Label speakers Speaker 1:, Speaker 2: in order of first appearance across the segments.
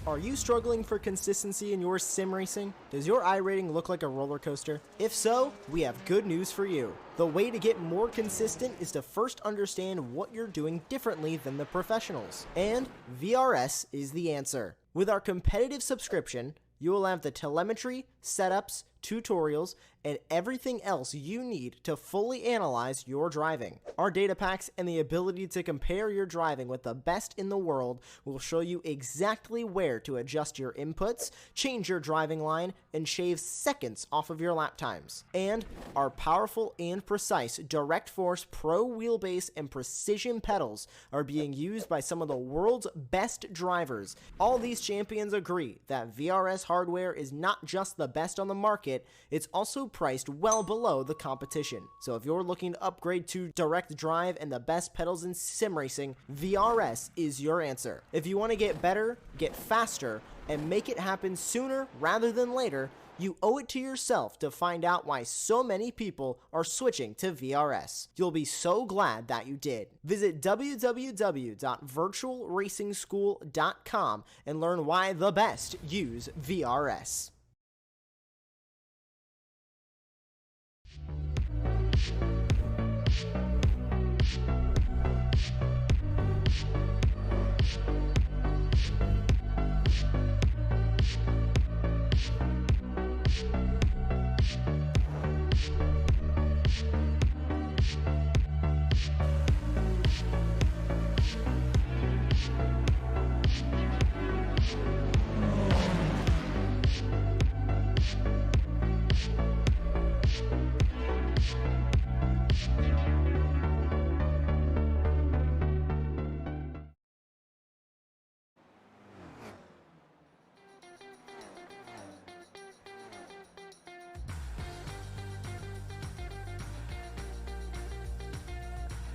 Speaker 1: Are you struggling for consistency in your sim racing? Does your iRating look like a roller coaster? If so, we have good news for you. The way to get more consistent is to first understand what you're doing differently than the professionals. And VRS is the answer. With our competitive subscription, you will have the telemetry, setups, tutorials, and everything else you need to fully analyze your driving. Our data packs and the ability to compare your driving with the best in the world will show you exactly where to adjust your inputs, change your driving line, and shave seconds off of your lap times. And our powerful and precise Direct Force Pro wheelbase and precision pedals are being used by some of the world's best drivers. All these champions agree that VRS hardware is not just the best on the market, it's also priced well below the competition. So if you're looking to upgrade to direct drive and the best pedals in sim racing, VRS is your answer. If you want to get better, get faster, and make it happen sooner rather than later, you owe it to yourself to find out why so many people are switching to VRS. You'll be so glad that you did. Visit www.virtualracingschool.com and learn why the best use VRS.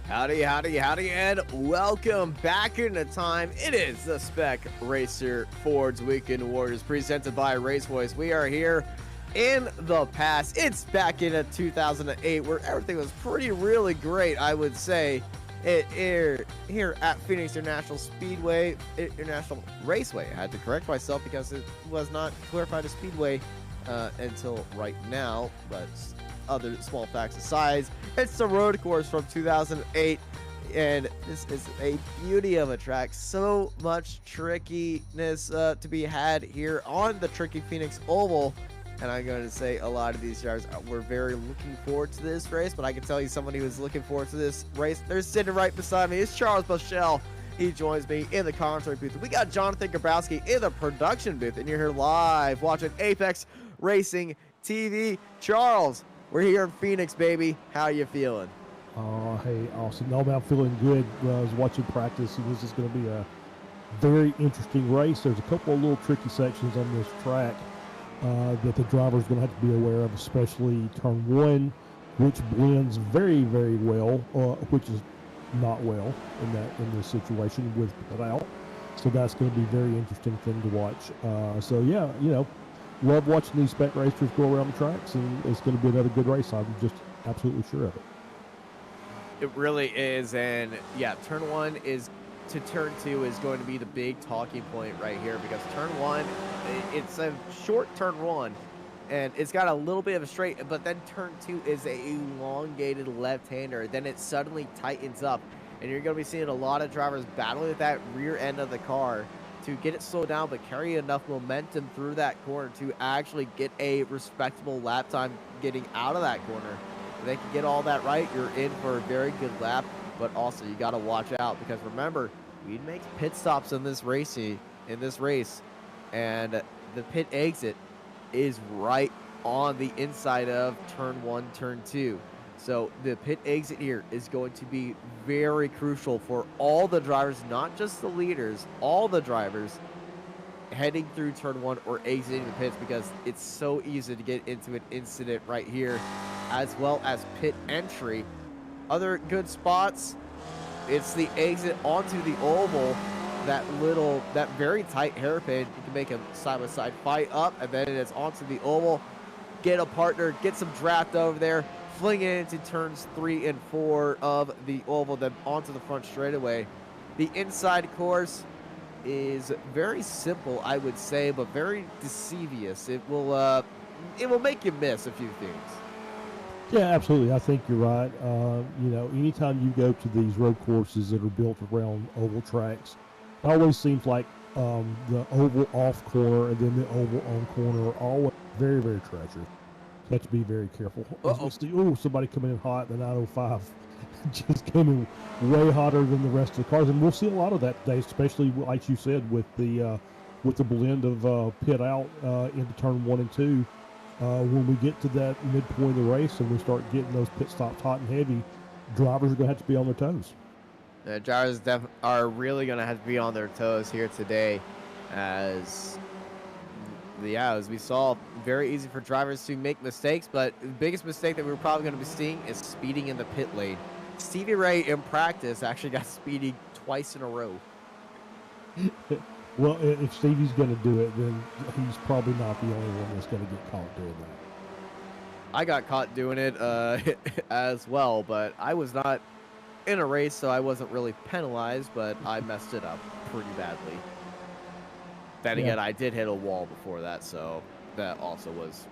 Speaker 2: Howdy, howdy, howdy, and welcome back into time. It is the Spec Racer Ford's Weekend Warriors presented by Racevoice. We are here in the past. It's back in 2008 where everything was really great, I would say. Here at Phoenix International Raceway. I had to correct myself because it was not clarified as Speedway until right now, but other small facts aside, it's the road course from 2008, and this is a beauty of a track. So much trickiness to be had here on the tricky Phoenix Oval, and I'm going to say a lot of these drivers were very looking forward to this race, but I can tell you somebody who was looking forward to this race, they're sitting right beside me. It's Charles Bushell. He joins me in the commentary booth. We got Jonathan Grabowski in the production booth, and you're here live watching Apex Racing TV. Charles, we're here in Phoenix, baby. How you feeling?
Speaker 3: Hey, awesome. No, man, I'm feeling good. I was watching practice, and this is going to be a very interesting race. There's a couple of little tricky sections on this track that the driver's going to have to be aware of, especially turn one, which blends very, very well, which is not well in this situation with without. So that's going to be a very interesting thing to watch. So yeah, you know, love watching these spec racers go around the tracks, and it's going to be another good race. I'm just absolutely sure of it.
Speaker 2: It really is, and yeah, turn one is to turn two is going to be the big talking point right here, because turn one, it's a short turn one, and it's got a little bit of a straight, but then turn two is a elongated left-hander. Then it suddenly tightens up, and you're going to be seeing a lot of drivers battling with that rear end of the car to get it slowed down, but carry enough momentum through that corner to actually get a respectable lap time getting out of that corner. If they can get all that right, you're in for a very good lap, but also you got to watch out, because remember, we make pit stops in this race, and the pit exit is right on the inside of turn one, turn two. So the pit exit here is going to be very crucial for all the drivers, not just the leaders, all the drivers heading through turn one or exiting the pits, because it's so easy to get into an incident right here, as well as pit entry. Other good spots, it's the exit onto the oval, that very tight hairpin. You can make a side-by-side fight up, and then it's onto the oval, get a partner, get some draft over there, fling it into turns 3 and 4 of the oval, then onto the front straightaway. The inside course, is very simple, I would say, but very deceivious. It will make you miss a few things.
Speaker 3: Yeah, absolutely. I think you're right. Anytime you go to these road courses that are built around oval tracks, it always seems like the oval off corner and then the oval on corner are always very, very treacherous. You have to be very careful. Somebody coming in hot, the 905 just came in way hotter than the rest of the cars, and we'll see a lot of that today, especially like you said with the blend of pit out into turn 1 and 2. When we get to that midpoint of the race and we start getting those pit stops hot and heavy, drivers are going to have to be on their toes.
Speaker 2: The drivers are really going to have to be on their toes here today, as we saw, very easy for drivers to make mistakes, but the biggest mistake that we're probably going to be seeing is speeding in the pit lane. Stevie Ray in practice actually got speeding twice in a row.
Speaker 3: Well, if Stevie's going to do it, then he's probably not the only one that's going to get caught doing that.
Speaker 2: I got caught doing it as well, but I was not in a race, so I wasn't really penalized, but I messed it up pretty badly. Then again, I did hit a wall before that, so that also was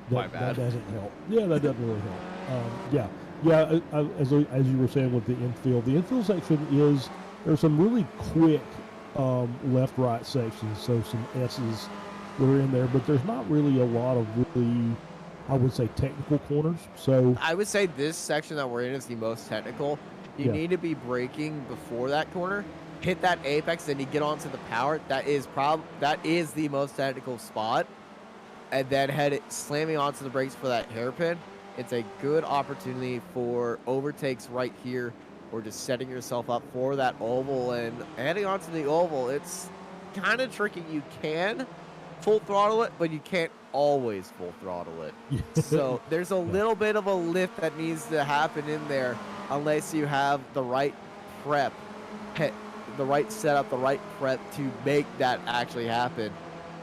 Speaker 2: my bad.
Speaker 3: That doesn't help. Yeah, that doesn't really help. As you were saying with the infield section there's some really quick left-right sections, so some S's that are in there, but there's not really a lot of really, I would say, technical corners. So
Speaker 2: I would say this section that we're in is the most technical. You need to be braking before that corner, hit that apex, then you get onto the power. That is the most technical spot, and then slamming onto the brakes for that hairpin. It's a good opportunity for overtakes right here, or just setting yourself up for that oval. And heading onto the oval, it's kind of tricky. You can full throttle it, but you can't always full throttle it. So there's a little bit of a lift that needs to happen in there, unless you have the right prep, the right setup, the right prep to make that actually happen.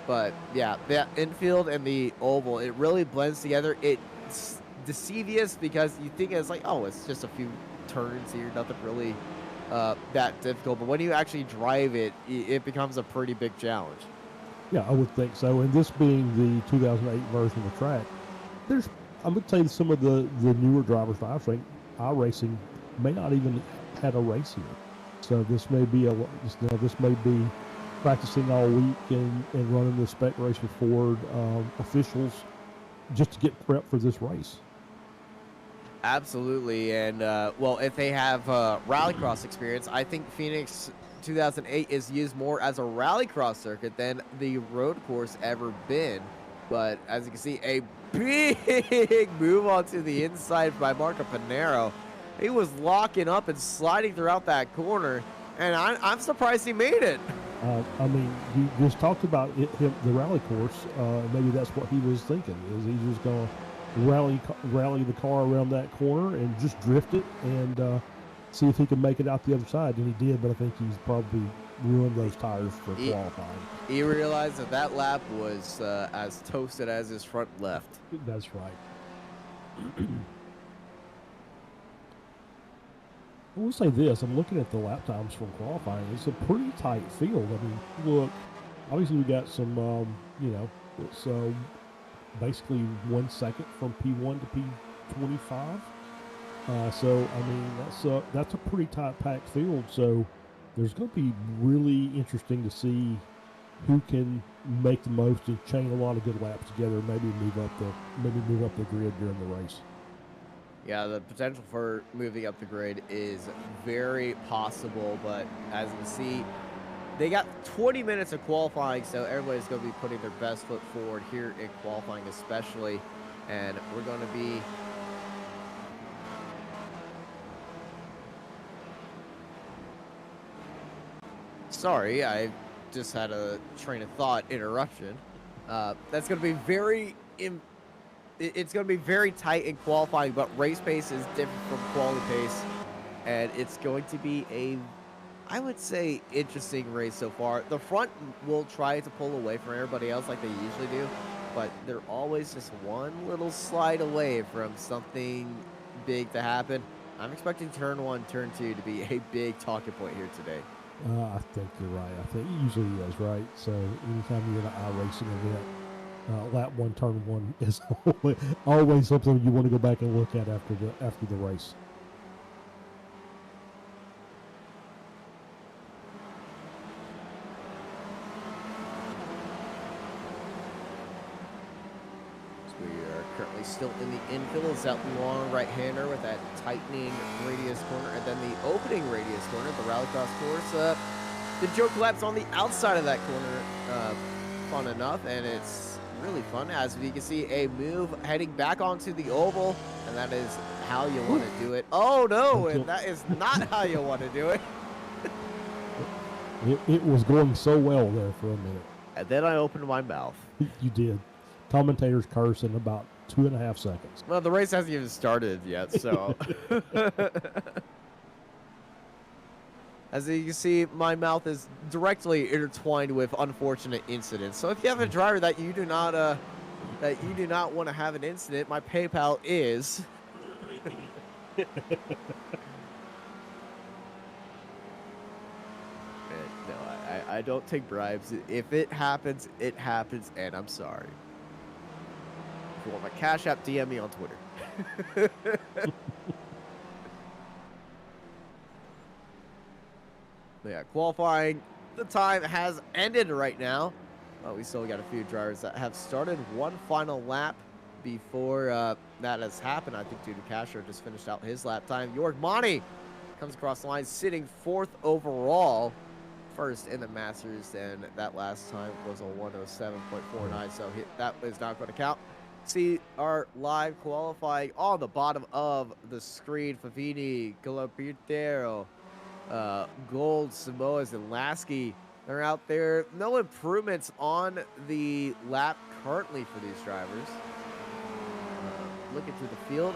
Speaker 2: But yeah, the infield and the oval, it really blends together. It's deceivious because you think it's like, oh, it's just a few turns here, nothing really that difficult, but when you actually drive it, it becomes a pretty big challenge.
Speaker 3: Yeah, I would think so. And this being the 2008 version of the track, I would say some of the newer drivers that iRacing may not even had a race here. So this may be practicing all week and running the spec race with Ford officials just to get prepped for this race.
Speaker 2: Absolutely, and if they have rallycross experience, I think Phoenix 2008 is used more as a rallycross circuit than the road course ever been. But as you can see, a big move onto the inside by Marco Panero. He was locking up and sliding throughout that corner, and I'm surprised he made it.
Speaker 3: He just talked about the rally course. Maybe that's what he was thinking, is he was going to rally the car around that corner and just drift it and see if he can make it out the other side. And he did, but I think he's probably ruined those tires for qualifying.
Speaker 2: He realized that lap was as toasted as his front left.
Speaker 3: That's right. I will say this, I'm looking at the lap times from qualifying. It's a pretty tight field. I mean, look, obviously we got some, it's basically 1 second from P1 to P25. That's a pretty tight packed field. So there's going to be really interesting to see who can make the most and chain a lot of good laps together. Maybe move up the grid during the race.
Speaker 2: Yeah, the potential for moving up the grid is very possible, but as you can see, they got 20 minutes of qualifying, so everybody's going to be putting their best foot forward here in qualifying especially, and we're going to be sorry, I just had a train of thought interruption. That's going to be it's going to be very tight in qualifying, but race pace is different from quality pace, and it's going to be I would say, interesting race so far. The front will try to pull away from everybody else like they usually do, but they're always just one little slide away from something big to happen. I'm expecting turn 1, turn 2 to be a big talking point here today.
Speaker 3: I think you're right. I think it usually is, right? So anytime you're in an iRacing event, lap one, turn one is always something you want to go back and look at after the race.
Speaker 2: We are currently still in the infield. It's that long right-hander with that tightening radius corner, and then the opening radius corner, the rallycross course. The joke laps on the outside of that corner, fun enough, and it's really fun as we can see a move heading back onto the oval, and that is how you want to do it. Oh no, and that is not how you want to do it.
Speaker 3: It was going so well there for a minute.
Speaker 2: And then I opened my mouth.
Speaker 3: You did. Commentators curse in about 2.5 seconds.
Speaker 2: Well, the race hasn't even started yet, so. As you can see, my mouth is directly intertwined with unfortunate incidents. So if you have a driver that you do not want to have an incident, my PayPal is. No, I don't take bribes. If it happens, and I'm sorry. If you want my Cash App, DM me on Twitter. Yeah, qualifying, the time has ended right now. We still got a few drivers that have started one final lap before that has happened. I think Dudu Castro just finished out his lap time. York Monty comes across the line, sitting 4th overall, first in the Masters, and that last time was a 107.49, so that is not going to count. See our live qualifying on the bottom of the screen. Favini, Galopitero, Gold, Samoas, and Lasky. They're out there. No improvements on the lap currently for these drivers. Looking through the field,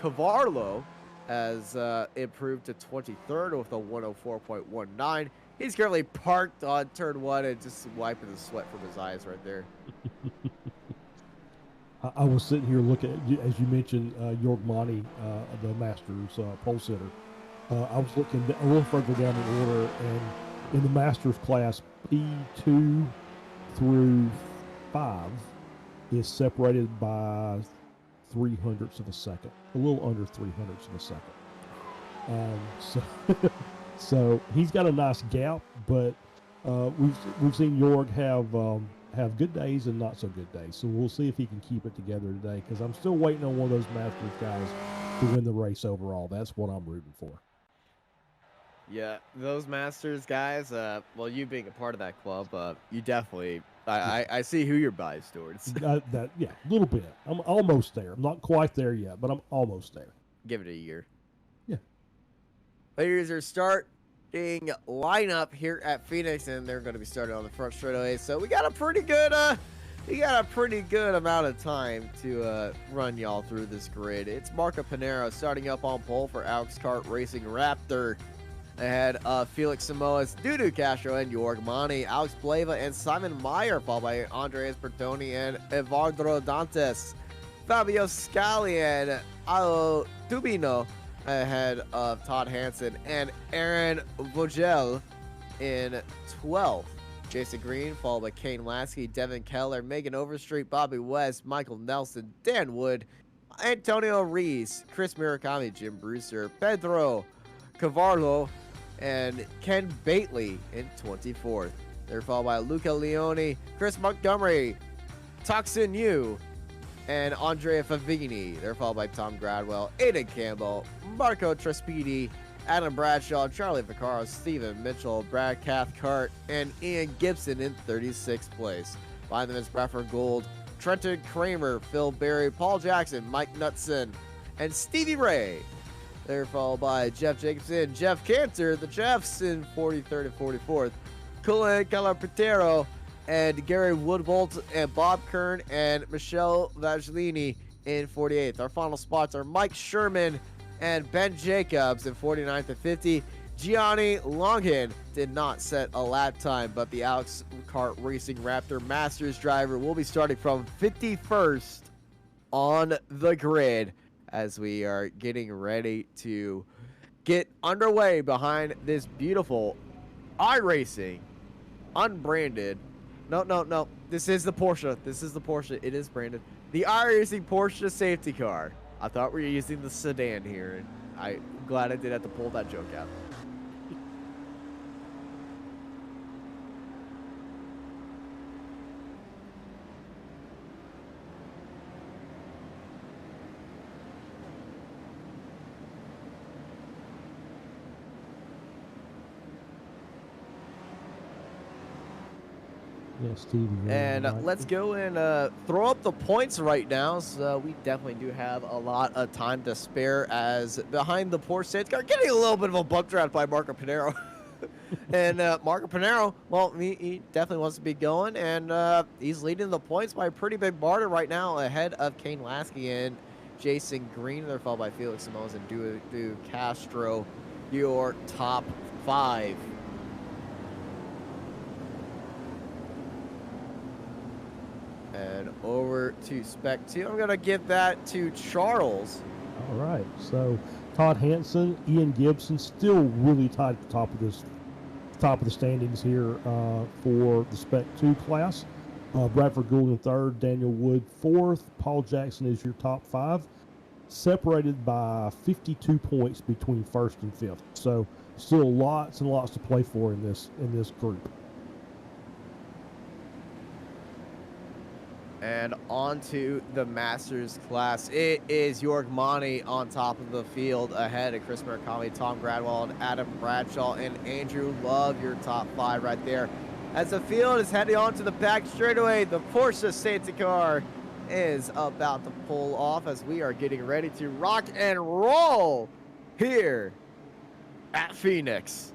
Speaker 2: Cavarlo has improved to 23rd with a 104.19. He's currently parked on turn 1 and just wiping the sweat from his eyes right there.
Speaker 3: I was sitting here looking at, as you mentioned, York Monty, the Masters pole sitter. I was looking a little further down the order, and in the Masters class, P2 through 5 is separated by 300ths of a second, a little under 300ths of a second. So he's got a nice gap, but we've seen York have good days and not so good days. So we'll see if he can keep it together today, because I'm still waiting on one of those Masters guys to win the race overall. That's what I'm rooting for.
Speaker 2: Yeah, those Masters guys, well, you being a part of that club, you definitely, I see who you're biased towards.
Speaker 3: Yeah, a little bit. I'm almost there. I'm not quite there yet, but I'm almost there.
Speaker 2: Give it a year.
Speaker 3: Yeah.
Speaker 2: Here's our starting lineup here at Phoenix, and they're going to be started on the front straightaway. So we got a pretty good, amount of time to run y'all through this grid. It's Marco Pinero starting up on pole for Alex Kart Racing Raptor. Ahead of Felix Samoas, Dudu Castro, and York Monty. Alex Bleva and Simon Meyer, followed by Andreas Bertoni and Evandro Dantes. Fabio Scali and Alo Tubino ahead of Todd Hansen and Aaron Vogel in 12th. Jason Green, followed by Kane Lasky, Devin Keller, Megan Overstreet, Bobby West, Michael Nelson, Dan Wood, Antonio Reese, Chris Murakami, Jim Brewster, Pedro Cavarlo, and Ken Bately in 24th. They're followed by Luca Leone, Chris Montgomery, Toxin Yu, and Andrea Favini. They're followed by Tom Gradwell, Aiden Campbell, Marco Trespidi, Adam Bradshaw, Charlie Vaccaro, Steven Mitchell, Brad Cathcart, and Ian Gibson in 36th place. Behind them is Bradford Gold, Trenton Kramer, Phil Berry, Paul Jackson, Mike Knutson, and Stevie Ray. They're followed by Jeff Jacobson, Jeff Cantor, the Jeffs in 43rd and 44th. Cullen Calapetero and Gary Woodbolt and Bob Kern and Michelle Vaglini in 48th. Our final spots are Mike Sherman and Ben Jacobs in 49th and 50. Gianni Longhin did not set a lap time, but the Alex Kart Racing Raptor Masters driver will be starting from 51st on the grid, as we are getting ready to get underway behind this beautiful iRacing unbranded. No. This is the Porsche. It is branded. The iRacing Porsche safety car. I thought we were using the sedan here, and I'm glad I did have to pull that joke out.
Speaker 3: Yeah, Steve.
Speaker 2: And let's go and throw up the points right now. So we definitely do have a lot of time to spare, as behind the Porsche safety car, getting a little bit of a bump draft by Marco Pinero. And Marco Pinero, well, he definitely wants to be going, and he's leading the points by a pretty big margin right now, ahead of Kane Lasky and Jason Green. They're followed by Felix Simoes and Du Castro, your top 5. And over to Spec 2. I'm going to give that to Charles.
Speaker 3: All right. So Todd Hansen, Ian Gibson, still really tied at the top of the standings here for the Spec 2 class. Bradford Gould in 3rd, Daniel Wood 4th, Paul Jackson is your top 5, separated by 52 points between 1st and 5th. So still lots and lots to play for in this group.
Speaker 2: And on to the Masters class. It is York Monty on top of the field, ahead of Chris Murakami, Tom Gradwell, and Adam Bradshaw, and Andrew Love, your top 5 right there. As the field is heading on to the back straightaway, the Porsche safety car is about to pull off as we are getting ready to rock and roll here at Phoenix.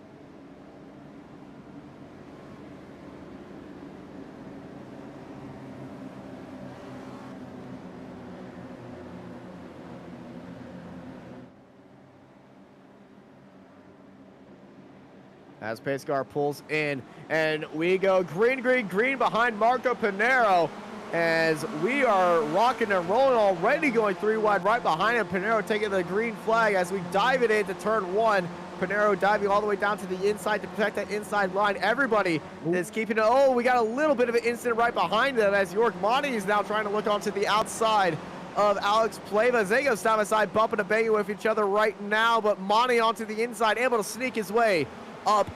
Speaker 2: As pace car pulls in, and we go green behind Marco Pinero, as we are rocking and rolling, already going 3 wide right behind him. Pinero taking the green flag as we dive it into turn 1. Pinero diving all the way down to the inside to protect that inside line. Everybody is keeping it. Oh, we got a little bit of an incident right behind them, as York Monty is now trying to look onto the outside of Alex Pleva. As they go side by side, bumping and banging with each other right now, but Monty onto the inside, able to sneak his way up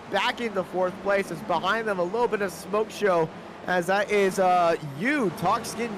Speaker 2: back into 4th place. As behind them a little bit of smoke show, as that is Talkskin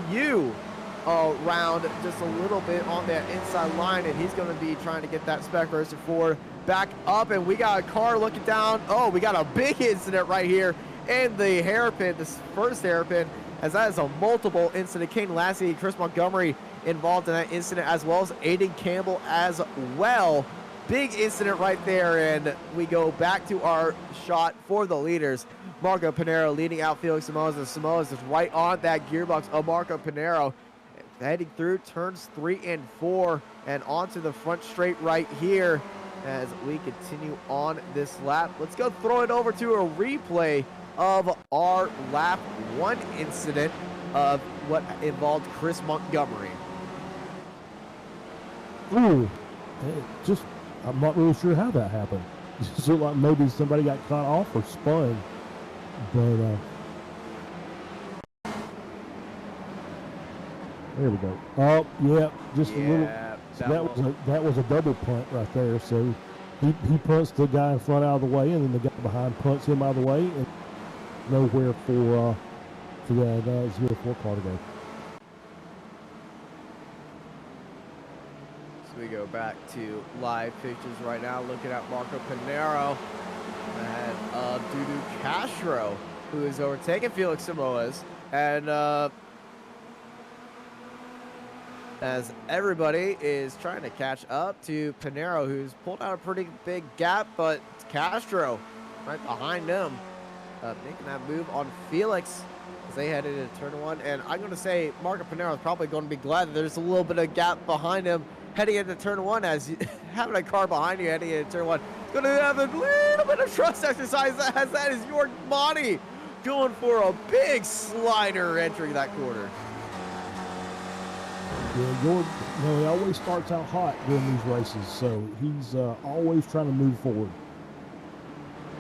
Speaker 2: around just a little bit on that inside line, and he's going to be trying to get that Spec Racing 4 back up. And we got a car looking down. Oh, we got a big incident right here in the hairpin, this first hairpin, as that is a multiple incident. Kane Lassie, Chris Montgomery involved in that incident, as well as Aiden Campbell as well. Big incident right there, and we go back to our shot for the leaders. Marco Pinero leading out Felix Simoes, and Simoes is right on that gearbox of Marco Pinero, heading through turns 3 and 4 and onto the front straight right here as we continue on this lap. Let's go throw it over to a replay of our lap 1 incident of what involved Chris Montgomery.
Speaker 3: Ooh, I'm not really sure how that happened. It's like maybe somebody got caught off or spun, but there we go. Oh, yeah, just a little. So that was a double punt right there. So he punts the guy in front out of the way, and then the guy behind punts him out of the way, and nowhere for that 0-4 car to go.
Speaker 2: We go back to live pictures right now, looking at Marco Pinero ahead of Dudu Castro, who is overtaking Felix Simoes. And as everybody is trying to catch up to Pinero, who's pulled out a pretty big gap, but Castro right behind him, making that move on Felix as they headed into turn 1. And I'm going to say Marco Pinero is probably going to be glad that there's a little bit of gap behind him heading into turn 1, as having a car behind you heading into turn 1. It's going to have a little bit of trust exercise, as that is York Monty going for a big slider entering that corner.
Speaker 3: Yeah, You know, he always starts out hot during these races, so he's always trying to move forward.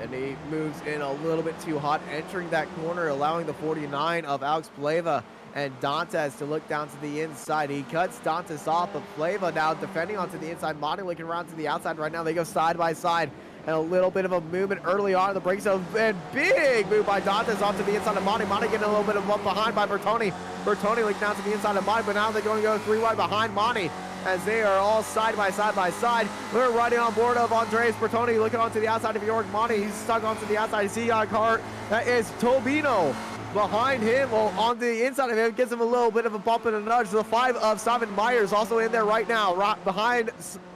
Speaker 2: And he moves in a little bit too hot, entering that corner, allowing the 49 of Alex Pleva and Dantes to look down to the inside. He cuts Dantes off, but Pleva now defending onto the inside. Monty looking around to the outside right now. They go side by side. And a little bit of a movement early on in the break zone. And big move by Dantes onto the inside of Monty. Monty getting a little bit of bump behind by Bertoni. Bertoni looking down to the inside of Monty, but now they're going to go 3 wide behind Monty, as they are all side by side by side. We're riding on board of Andreas Bertoni, looking onto the outside of York Monty. He's stuck onto the outside. He's got a car that is Tobino behind him. Well, on the inside of him, gives him a little bit of a bump and a nudge. The 5 of Simon Myers also in there right now, right behind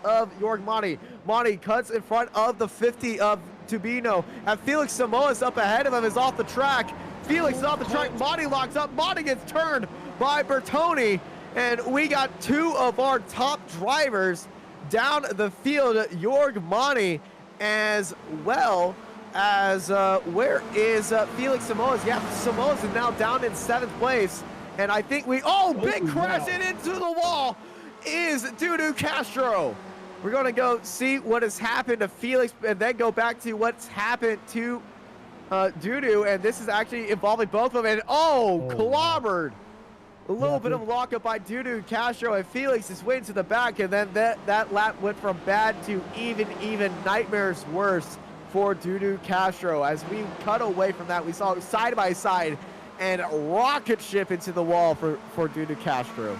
Speaker 2: of York Monty. Monty cuts in front of the 50 of Tobino, and Felix Samoas up ahead of him is off the track. Felix is off the track. Monty locks up. Monty gets turned by Bertoni. And we got 2 of our top drivers down the field, Jorg Monty, as well as, where is Felix Samoas? Yeah, Samoas is now down in 7th place. And I think big crash into the wall is Dudu Castro. We're going to go see what has happened to Felix and then go back to what's happened to Dudu. And this is actually involving both of them. And clobbered. A little bit of lockup by Dudu Castro, and Felix is way to the back, and then that lap went from bad to even nightmares worse for Dudu Castro. As we cut away from that, we saw side by side and rocket ship into the wall for Dudu Castro.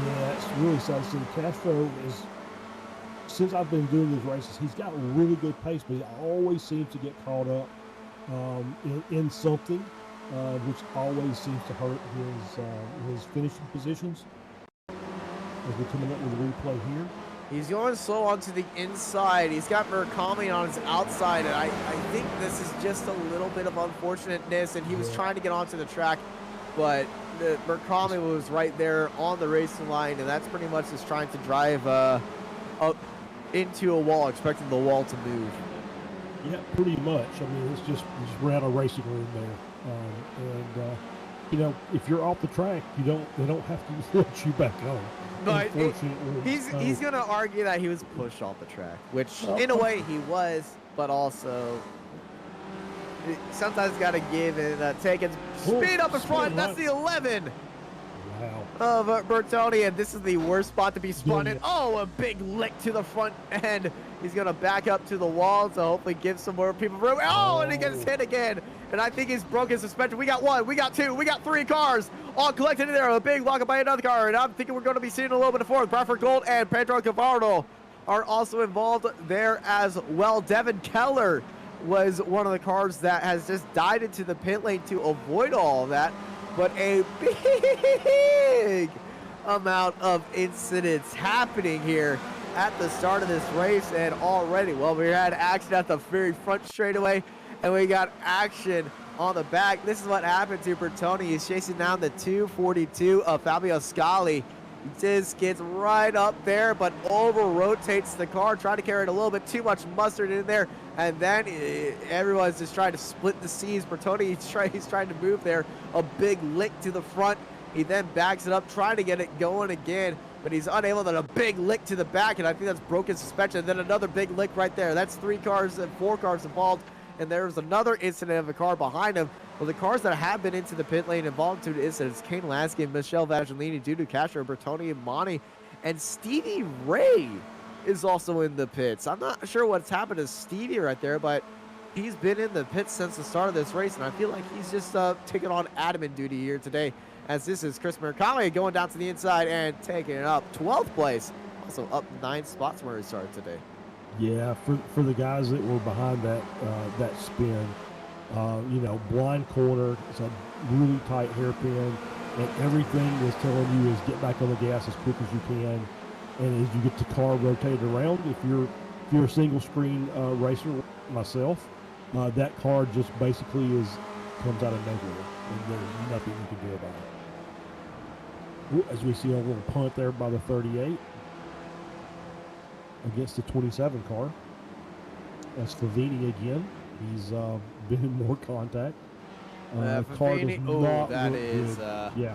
Speaker 3: Yeah, it's really sad. Castro is, since I've been doing these races, he's got a really good pace, but he always seems to get caught up in something. Which always seems to hurt his finishing positions. As we're coming up with a replay here.
Speaker 2: He's going slow onto the inside. He's got Murakami on his outside, and I think this is just a little bit of unfortunateness, and he was trying to get onto the track, but Murakami was right there on the racing line, and that's pretty much just trying to drive up into a wall, expecting the wall to move.
Speaker 3: Yeah, pretty much. I mean, it's just ran a racing room there. You know, if you're off the track, they don't have to let you back on.
Speaker 2: But he's going to argue that he was pushed off the track, which in a way he was, but also sometimes got to give and take and speed up in front. That's the 11 of Bertoni, and this is the worst spot to be spun in. A big lick to the front end. He's going to back up to the wall to hopefully give some more people room. And he gets hit again. And I think he's broken suspension. We got 1, we got 2, we got 3 cars all collected in there. A big lockup by another car. And I'm thinking we're going to be seeing a little bit of 4th. Bradford Gold and Pedro Cavardo are also involved there as well. Devin Keller was one of the cars that has just died into the pit lane to avoid all of that. But a big amount of incidents happening here at the start of this race, and already, well, we had action at the very front straightaway, and we got action on the back. This is what happened to Bertoni. He's chasing down the 242 of Fabio Scali. He just gets right up there, but over-rotates the car, trying to carry it a little bit too much mustard in there, and then everyone's just trying to split the seas. Bertoni, he's trying to move there. A big lick to the front. He then backs it up, trying to get it going again, but he's unable. Then a big lick to the back, and I think that's broken suspension. And then another big lick right there. That's 3 cars and 4 cars involved. And there's another incident of a car behind him. Well, the cars that have been into the pit lane involved in 2 incidents: Kane Lasky, Michelle Vagelini, Dudu Castro, Bertoni, and Monty. And Stevie Ray is also in the pits. I'm not sure what's happened to Stevie right there, but he's been in the pits since the start of this race, and I feel like he's just taking on admin duty here today, as this is Chris Murakami going down to the inside and taking it up 12th place. Also up 9 spots where he started today.
Speaker 3: Yeah, for the guys that were behind that spin, you know, blind corner, it's a really tight hairpin, and everything is telling you is get back on the gas as quick as you can. And as you get the car rotated around, if you're a single screen racer like myself, that car just basically comes out of nowhere, and there's nothing you can do about it. As we see a little punt there by the 38 against the 27 car. That's Favini again. He's been in more contact.
Speaker 2: Favini, that is
Speaker 3: yeah.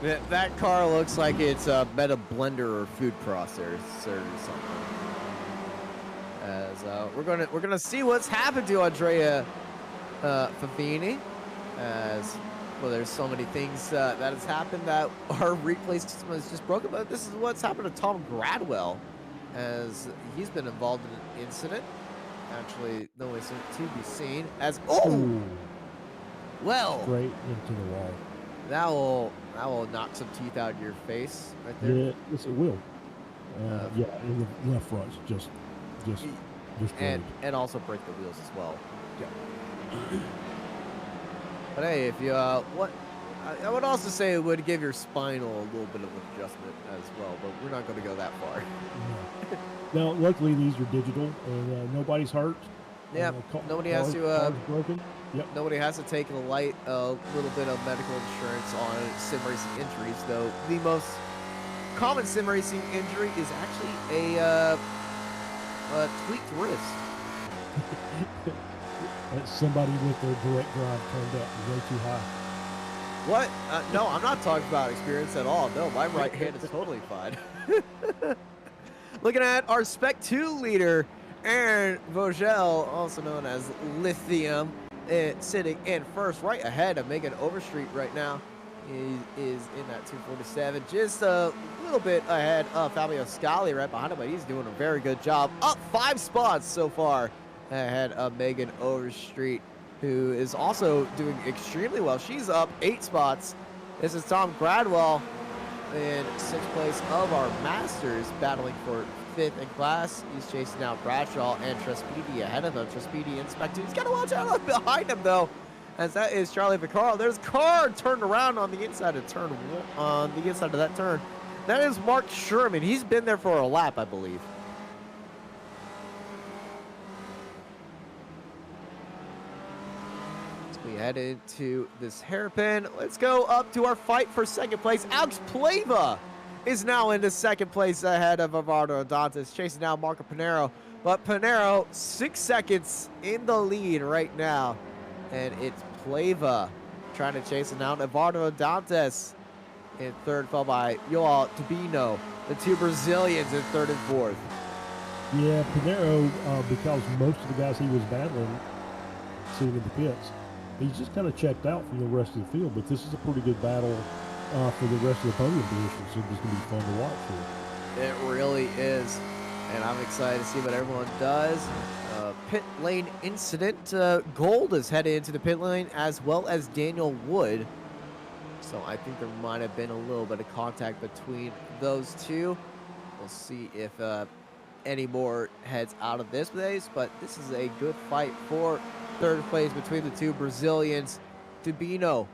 Speaker 2: That car looks like it's met a blender or food processor or something. As we're gonna see what's happened to Andrea Favini. As well, there's so many things that has happened that our replay system is just broken. But this is what's happened to Tom Gradwell, as he's been involved in an incident. Actually, no way to be seen. As
Speaker 3: Ooh,
Speaker 2: well,
Speaker 3: straight into the wall.
Speaker 2: that will knock some teeth out of your face right there.
Speaker 3: Yeah, yes, it will. Yeah, in the left front's just destroyed.
Speaker 2: And also break the wheels as well.
Speaker 3: Yeah.
Speaker 2: But hey, if you I would also say it would give your spinal a little bit of adjustment as well, but we're not going to go that far.
Speaker 3: No. Now, luckily these are digital, and nobody's hurt.
Speaker 2: Yeah, nobody has to.
Speaker 3: Car's broken. Yep.
Speaker 2: Nobody has to take a little bit of medical insurance on sim racing injuries, though. The most common sim racing injury is actually a tweaked wrist.
Speaker 3: Somebody with their direct drive turned up way too high.
Speaker 2: What? No, I'm not talking about experience at all. No, my right hand is totally fine. Looking at our Spec 2 leader, Aaron Vogel, also known as Lithium, sitting in first, right ahead of Megan Overstreet right now. He is in that 247, just a little bit ahead of Fabio Scali right behind him, but he's doing a very good job. Up 5 spots so far ahead of Megan Overstreet, who is also doing extremely well. She's up 8 spots. This is Tom Gradwell in 6th place of our Masters, battling for 5th in class. He's chasing down Bradshaw and Trespidi ahead of him. Trespidi inspecting. He's got to watch out behind him, though, as that is Charlie Vaccaro. There's car turned around on the inside of that turn. That is Mark Sherman. He's been there for a lap, I believe. We head into this hairpin. Let's go up to our fight for 2nd place. Alex Pleva is now into 2nd place ahead of Eduardo Dantes, chasing down Marco Pinero. But Pinero, 6 seconds in the lead right now. And it's Pleva trying to chase him down. Eduardo Dantes in 3rd, followed by Yoel Tubino, the 2 Brazilians in 3rd and 4th.
Speaker 3: Yeah, Pinero, because most of the guys he was battling, sitting in the pits, he's just kind of checked out from the rest of the field, but this is a pretty good battle for the rest of the podium position, so it's going to be fun to watch for.
Speaker 2: It really is, and I'm excited to see what everyone does. Pit lane incident. Gold is headed into the pit lane, as well as Daniel Wood. So I think there might have been a little bit of contact between those two. We'll see if any more heads out of this place, but this is a good fight for 3rd place between the 2 Brazilians. Tubino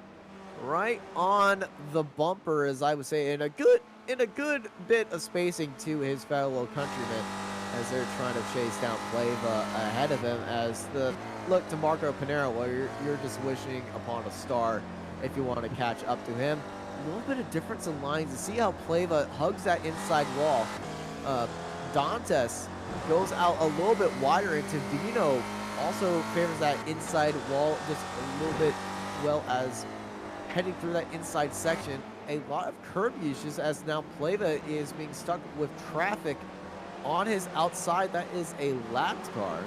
Speaker 2: right on the bumper, as I would say, in a good bit of spacing to his fellow countrymen, as they're trying to chase down Pleva ahead of him. As the look to Marco Pinero, well, you're just wishing upon a star if you want to catch up to him. A little bit of difference in lines. You see how Pleva hugs that inside wall. Dantes goes out a little bit wider, and Tubino also favors that inside wall just a little bit, well, as heading through that inside section. A lot of curb uses, as now Pleva is being stuck with traffic on his outside. That is a lapped car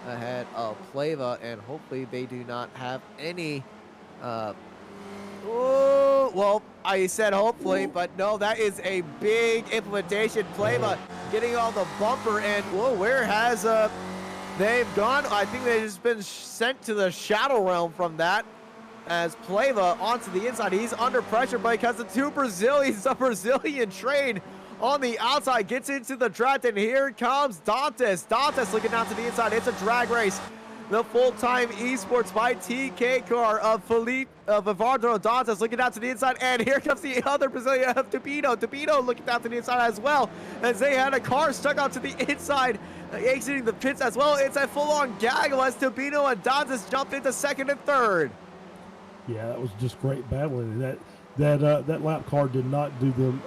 Speaker 2: ahead of Pleva, and hopefully they do not have any well, I said hopefully, but no, that is a big implementation. Pleva getting on the bumper, and whoa, where has they've gone? I think they've just been sent to the shadow realm from that, as Pleva onto the inside. He's under pressure because the 2 Brazilians, a Brazilian train on the outside, gets into the draft, and here comes Dantes. Dantes looking down to the inside. It's a drag race. The full-time Esports by TK car of Eduardo Dantes looking down to the inside, and here comes the other Brazilian of Tubino. Tubino looking down to the inside as well, as they had a car stuck onto the inside, exiting the pits as well. It's a full-on gaggle as Tubino and Dantes jumped into 2nd and 3rd.
Speaker 3: Yeah, that was just great battling. That lap car did not do them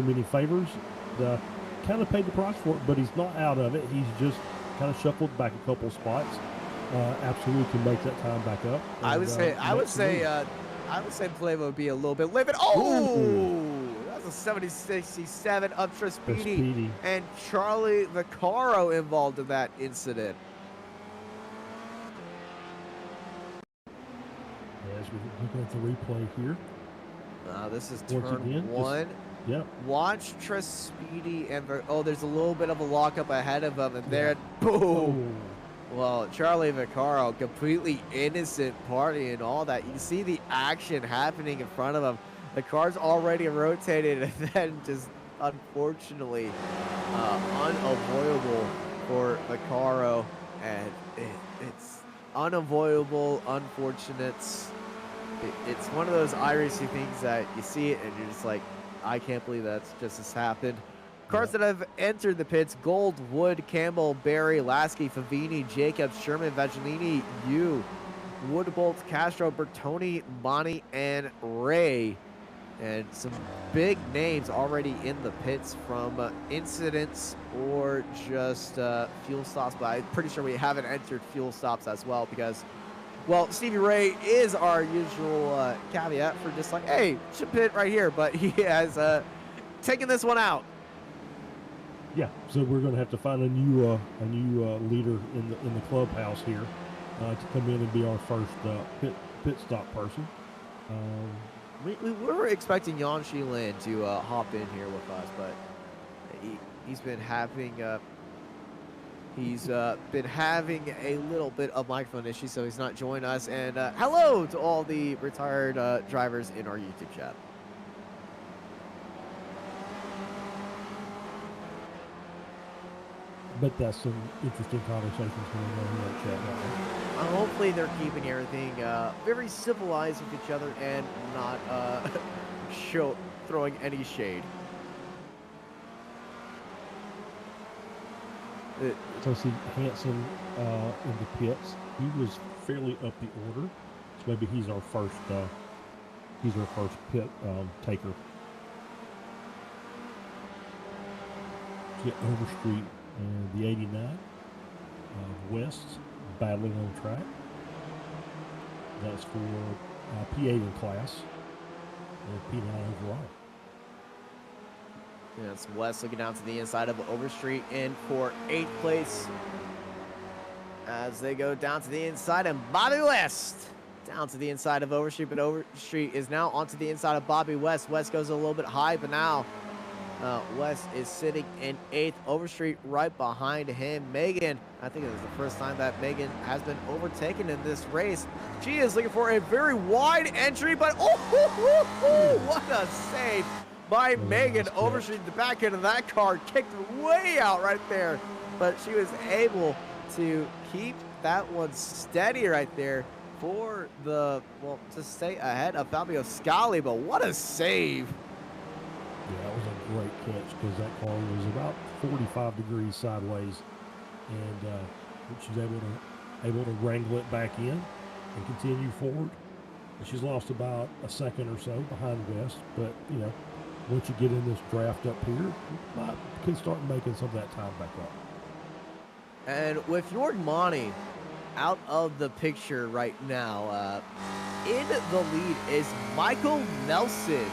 Speaker 3: any favors. Kind of paid the price for it, but he's not out of it. He's just kind of shuffled back a couple spots. Absolutely can make that time back up. And, I
Speaker 2: I would say Paleva would be a little bit livid. Oh, that's a 70-67 up Speedy and Charlie Vaccaro involved in that incident.
Speaker 3: As we're looking at the replay here.
Speaker 2: This is turn one.
Speaker 3: Yep.
Speaker 2: Watch Speedy and there's a little bit of a lockup ahead of him, and there, boom. Oh. Well, Charlie Vaccaro, completely innocent party and all that. You see the action happening in front of him. The car's already rotated, and then just unfortunately unavoidable for Vaccaro, and it's unavoidable, unfortunate. It's one of those iRacing things that you see it and you're just like, I can't believe that's just has happened. Cars that have entered the pits: Gold, Wood, Campbell, Barry, Lasky, Favini, Jacobs, Sherman, Vagelini, Yu, Woodbolt, Castro, Bertoni, Monty, and Ray. And some big names already in the pits from incidents or just fuel stops, but I'm pretty sure we haven't entered fuel stops as well because, well, Stevie Ray is our usual caveat for just like, hey, should pit right here, but he has taken this one out.
Speaker 3: Yeah, so we're going to have to find a new leader in the clubhouse here to come in and be our first pit stop person.
Speaker 2: We were expecting Yan Shi-Lin to hop in here with us, but he's been having a little bit of microphone issues, so he's not joining us. And hello to all the retired drivers in our YouTube chat.
Speaker 3: But that's some interesting conversations going on in that chat.
Speaker 2: Hopefully they're keeping everything very civilized with each other and not throwing any shade.
Speaker 3: So see Hanson in the pits. He was fairly up the order, so maybe he's our first pit taker. To get Overstreet and the 89 West battling on track. That's for P8 in class and P9 overall.
Speaker 2: Yeah, it's West looking down to the inside of Overstreet in for 8th place as they go down to the inside, and Bobby West down to the inside of Overstreet, but Overstreet is now onto the inside of Bobby West. West goes a little bit high, but now West is sitting in 8th. Overstreet right behind him. Megan, I think it was the first time that Megan has been overtaken in this race. She is looking for a very wide entry, but what a save by Megan. Overstreet, the back end of that car kicked way out right there, but she was able to keep that one steady right there for the, well, to stay ahead of Fabio Scali, but what a save.
Speaker 3: Yeah, that was a great catch because that car was about 45 degrees sideways, and she's able to wrangle it back in and continue forward. And she's lost about a second or so behind West, but you know, once you get in this draft up here, you can start making some of that time back up.
Speaker 2: And with Jordan Monty out of the picture right now, in the lead is Michael Nelson.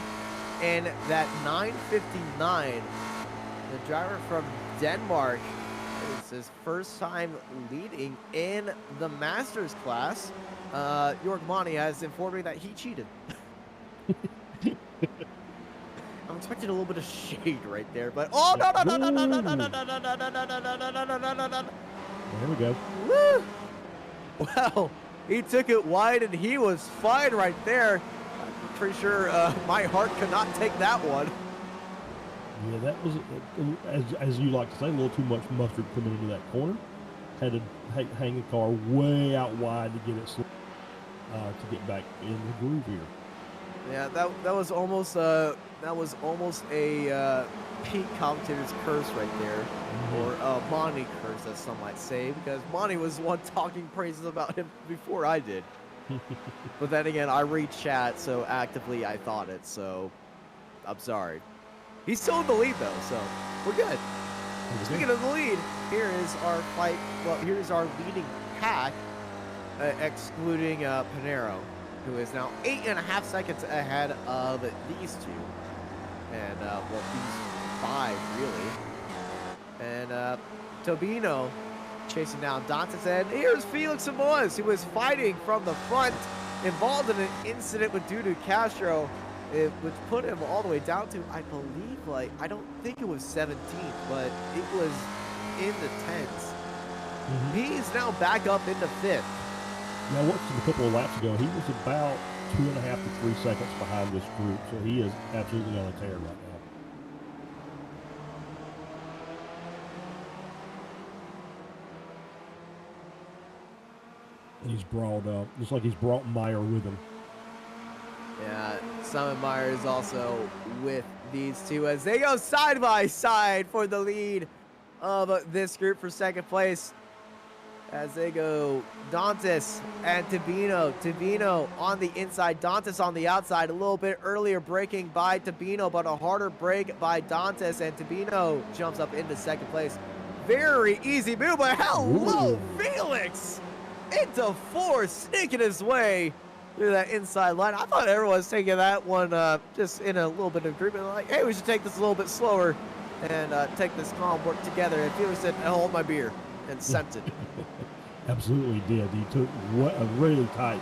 Speaker 2: And that 959, the driver from Denmark, is his first time leading in the Masters class. Jorg Monty has informed me that he cheated. I'm expecting a little bit of shade right there, but oh no no no no no no no no no no no no no no no no no no.
Speaker 3: There we go.
Speaker 2: Woo! Well, he took it wide and he was fine right there. Pretty sure my heart could not take that one.
Speaker 3: Yeah, that was, as you like to say, a little too much mustard coming into that corner. Had to hang the car way out wide to get it to get back in the groove here.
Speaker 2: Yeah, that was almost a peak commentator's curse right there, or a Monty curse, as some might say, because Monty was the one talking praises about him before I did. But then again, I read chat so actively I thought it, so I'm sorry. He's still in the lead though, so we're good. Speaking of the lead, here is our fight. Well, here's our leading pack, excluding Panero. who is now 8.5 seconds ahead of these two. And, well, these 5, really. And, Tobino chasing down Dantes. And here's Felix Samoas, who was fighting from the front, involved in an incident with Dudu Castro, which put him all the way down to, I believe, like, I don't think it was 17th, but it was in the 10s. He's now back up into 5th.
Speaker 3: Now, watching a couple of laps ago, he was about 2.5 to 3 seconds behind this group, so he is absolutely on a tear right now. And he's brought, looks like he's brought Meyer with him.
Speaker 2: Yeah, Simon Meyer is also with these two as they go side by side for the lead of this group for second place. As they go, Dantes and Tabino. Tabino on the inside, Dantes on the outside. A little bit earlier braking by Tabino, but a harder brake by Dantes, and Tabino jumps up into second place. Very easy move, but hello, Felix! Into 4th, sneaking his way through that inside line. I thought everyone was taking that one just in a little bit of agreement, like, hey, we should take this a little bit slower and take this calm work together. And Felix said, hold my beer, and sent it.
Speaker 3: Absolutely did. He took a really tight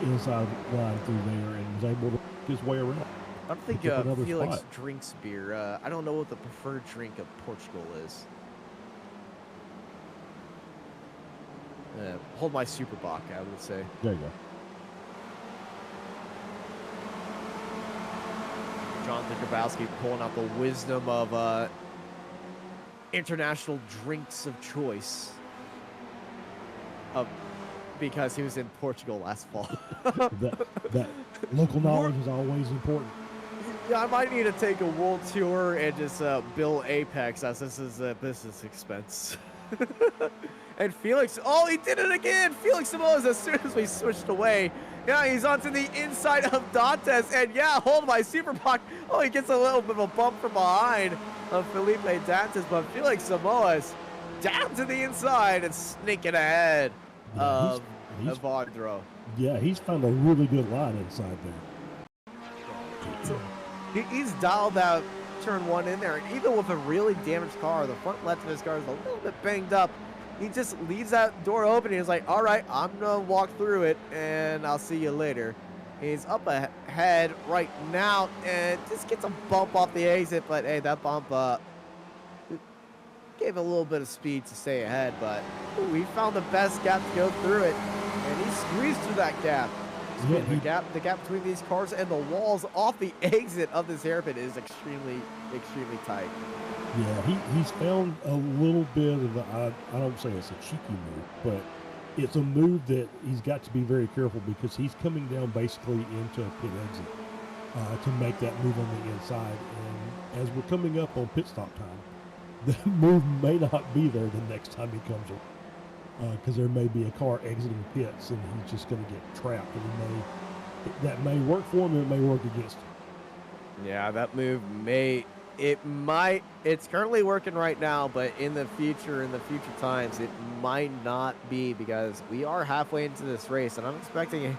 Speaker 3: inside line through there and was able to make his way around.
Speaker 2: I don't think Felix drinks beer. I don't know what the preferred drink of Portugal is. Hold my Super Bock, I would say.
Speaker 3: There you go.
Speaker 2: Jonathan Grabowski pulling out the wisdom of international drinks of choice. Because he was in Portugal last fall.
Speaker 3: that local knowledge is always important.
Speaker 2: Yeah, I might need to take a world tour and just bill Apex as this is a business expense. And Felix, oh, he did it again! Felix Samoas, as soon as we switched away, yeah, he's onto the inside of Dantes, and yeah, hold my Super Bock. Oh, he gets a little bit of a bump from behind of Felipe Dantes, but Felix Samoas down to the inside and sneaking ahead of Evandro.
Speaker 3: Yeah, he's found a really good line inside there.
Speaker 2: So he's dialed out turn 1 in there, and even with a really damaged car, the front left of his car is a little bit banged up. He just leaves that door open. He's like, all right, I'm going to walk through it, and I'll see you later. He's up ahead right now, and just gets a bump off the exit, but hey, that bump gave a little bit of speed to stay ahead, but ooh, he found the best gap to go through it, and he squeezed through that gap.
Speaker 3: Yeah,
Speaker 2: the gap between these cars and the walls off the exit of this hairpin is extremely, extremely tight.
Speaker 3: Yeah, he's found a little bit of I don't say it's a cheeky move, but it's a move that he's got to be very careful because he's coming down basically into a pit exit to make that move on the inside. And as we're coming up on pit stop time, the move may not be there the next time he comes around because there may be a car exiting pits and he's just going to get trapped. And that may work for him, and it may work against him.
Speaker 2: Yeah, that move it's currently working right now, but in the future times, it might not be, because we are halfway into this race, and I'm expecting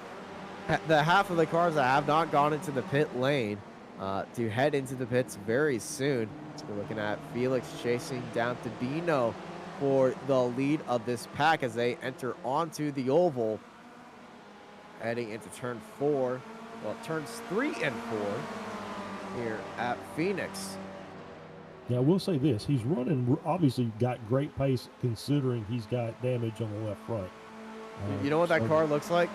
Speaker 2: the half of the cars that have not gone into the pit lane to head into the pits very soon. So we're looking at Felix chasing down to Bino for the lead of this pack as they enter onto the oval, heading into turn 4. Well, turns 3 and 4 here at Phoenix.
Speaker 3: Now, I will say this. He's running, obviously got great pace considering he's got damage on the left front.
Speaker 2: You know what that car looks like?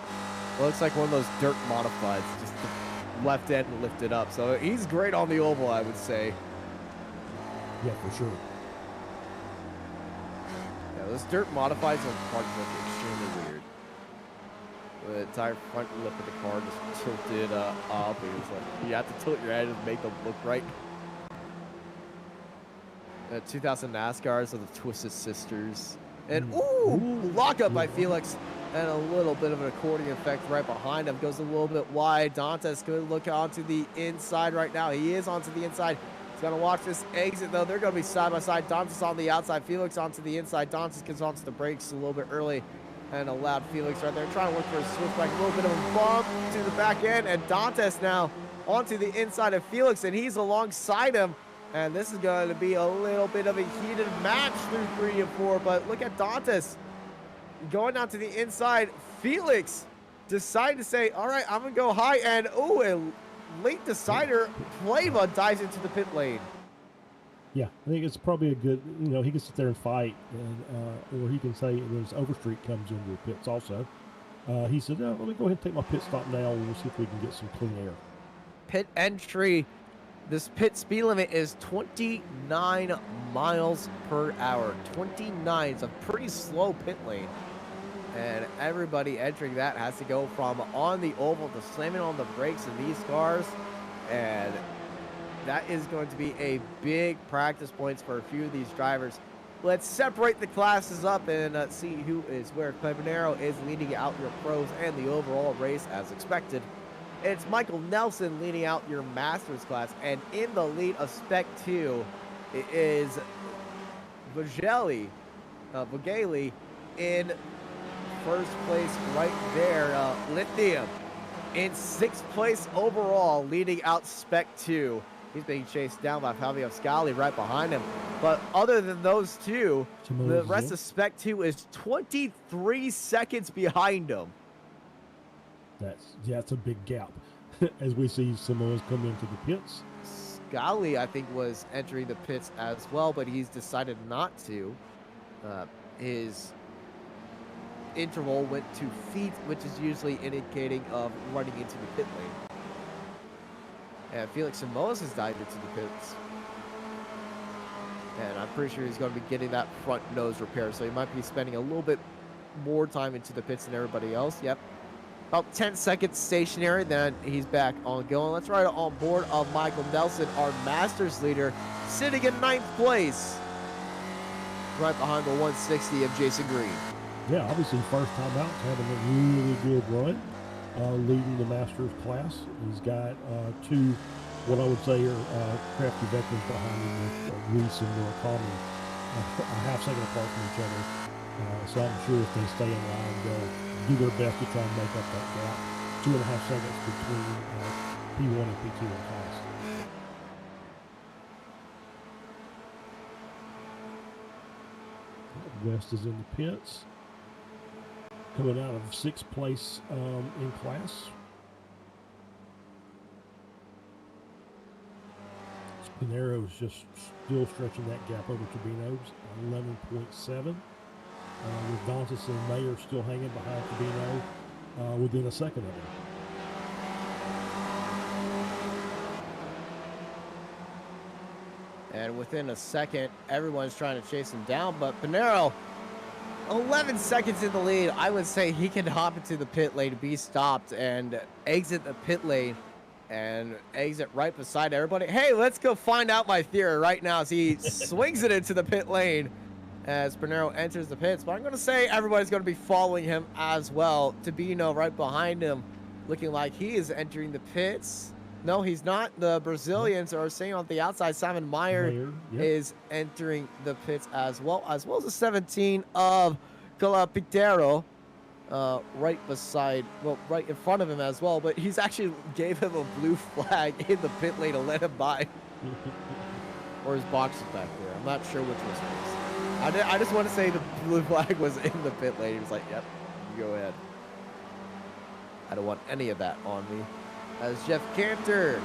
Speaker 2: It looks like one of those dirt modifieds, just the left end lifted up. So he's great on the oval, I would say.
Speaker 3: Yeah, for sure.
Speaker 2: Yeah, those dirt modifieds on the car look extremely weird. The entire front lip of the car just tilted up. It was like, you have to tilt your head and make them look right. 2000 NASCARs of the Twisted Sisters. And ooh, lockup by Felix. And a little bit of an accordion effect right behind him. Goes a little bit wide. Dantes could look onto the inside right now. He is onto the inside. He's going to watch this exit, though. They're going to be side by side. Dantes on the outside. Felix onto the inside. Dantes gets onto the brakes a little bit early. and allowed Felix right there, trying to look for a switchback, a little bit of a bump to the back end, and Dantes now onto the inside of Felix, and he's alongside him. And this is going to be a little bit of a heated match through 3 and 4, but look at Dantes going down to the inside. Felix decided to say, all right, I'm going to go high, and a late decider. Plava dives into the pit lane.
Speaker 3: Yeah, I think it's probably a good, he can sit there and fight, and or he can say there's Overstreet comes into the pits also. He said, let me go ahead and take my pit stop now, and we'll see if we can get some clean air.
Speaker 2: Pit entry. This pit speed limit is 29 miles per hour. 29 is a pretty slow pit lane. And everybody entering that has to go from on the oval to slamming on the brakes in these cars. And that is going to be a big practice points for a few of these drivers. Let's separate the classes up and see who is where. Pinero is leading out your pros and the overall race as expected. It's Michael Nelson leading out your Masters class, and in the lead of Spec 2 it is Vogeli in first place right there. Lithium in 6th place overall, leading out Spec 2. He's being chased down by Fabio Scali right behind him. But other than those two, the rest of Spec 2 is 23 seconds behind him.
Speaker 3: That's a big gap as we see Samoa's come into the pits.
Speaker 2: Scali, I think, was entering the pits as well, but he's decided not to. His interval went to feet, which is usually indicating of running into the pit lane. And Felix Samoas has dived into the pits. And I'm pretty sure he's going to be getting that front nose repair, so he might be spending a little bit more time into the pits than everybody else. Yep. About 10 seconds stationary, then he's back on going. Let's ride on board of Michael Nelson, our Masters leader, sitting in 9th place. Right behind the 160 of Jason Green.
Speaker 3: Yeah, obviously first time out, having a really good run, leading the Masters class. He's got 2, what I would say are crafty veterans behind him with Reese and Murakami, a half second apart from each other. So I'm sure if they stay in line, they'll do their best to try and make up that gap. 2.5 seconds between P1 and P2 in class. West is in the pits. Coming out of 6th place in class. Pinero is just still stretching that gap over to Bino's 11.7. With Dantes and Mayer still hanging behind Cabino within a second of him.
Speaker 2: And within a second, everyone's trying to chase him down, but Pinero, 11 seconds in the lead. I would say he can hop into the pit lane, be stopped, and exit the pit lane and exit right beside everybody. Hey, let's go find out my theory right now as he swings it into the pit lane as Pinero enters the pits. But I'm going to say everybody's going to be following him as well. Tabino right behind him, looking like he is entering the pits. No, he's not. The Brazilians are staying on the outside. Simon Meyer is entering the pits as well as the 17 of Calapitero, right in front of him as well. But he's actually gave him a blue flag in the pit lane to let him by. Or his box is back there. I'm not sure which was first. I just want to say the blue flag was in the pit lane. He was like, yep, you go ahead. I don't want any of that on me. As Jeff Cantor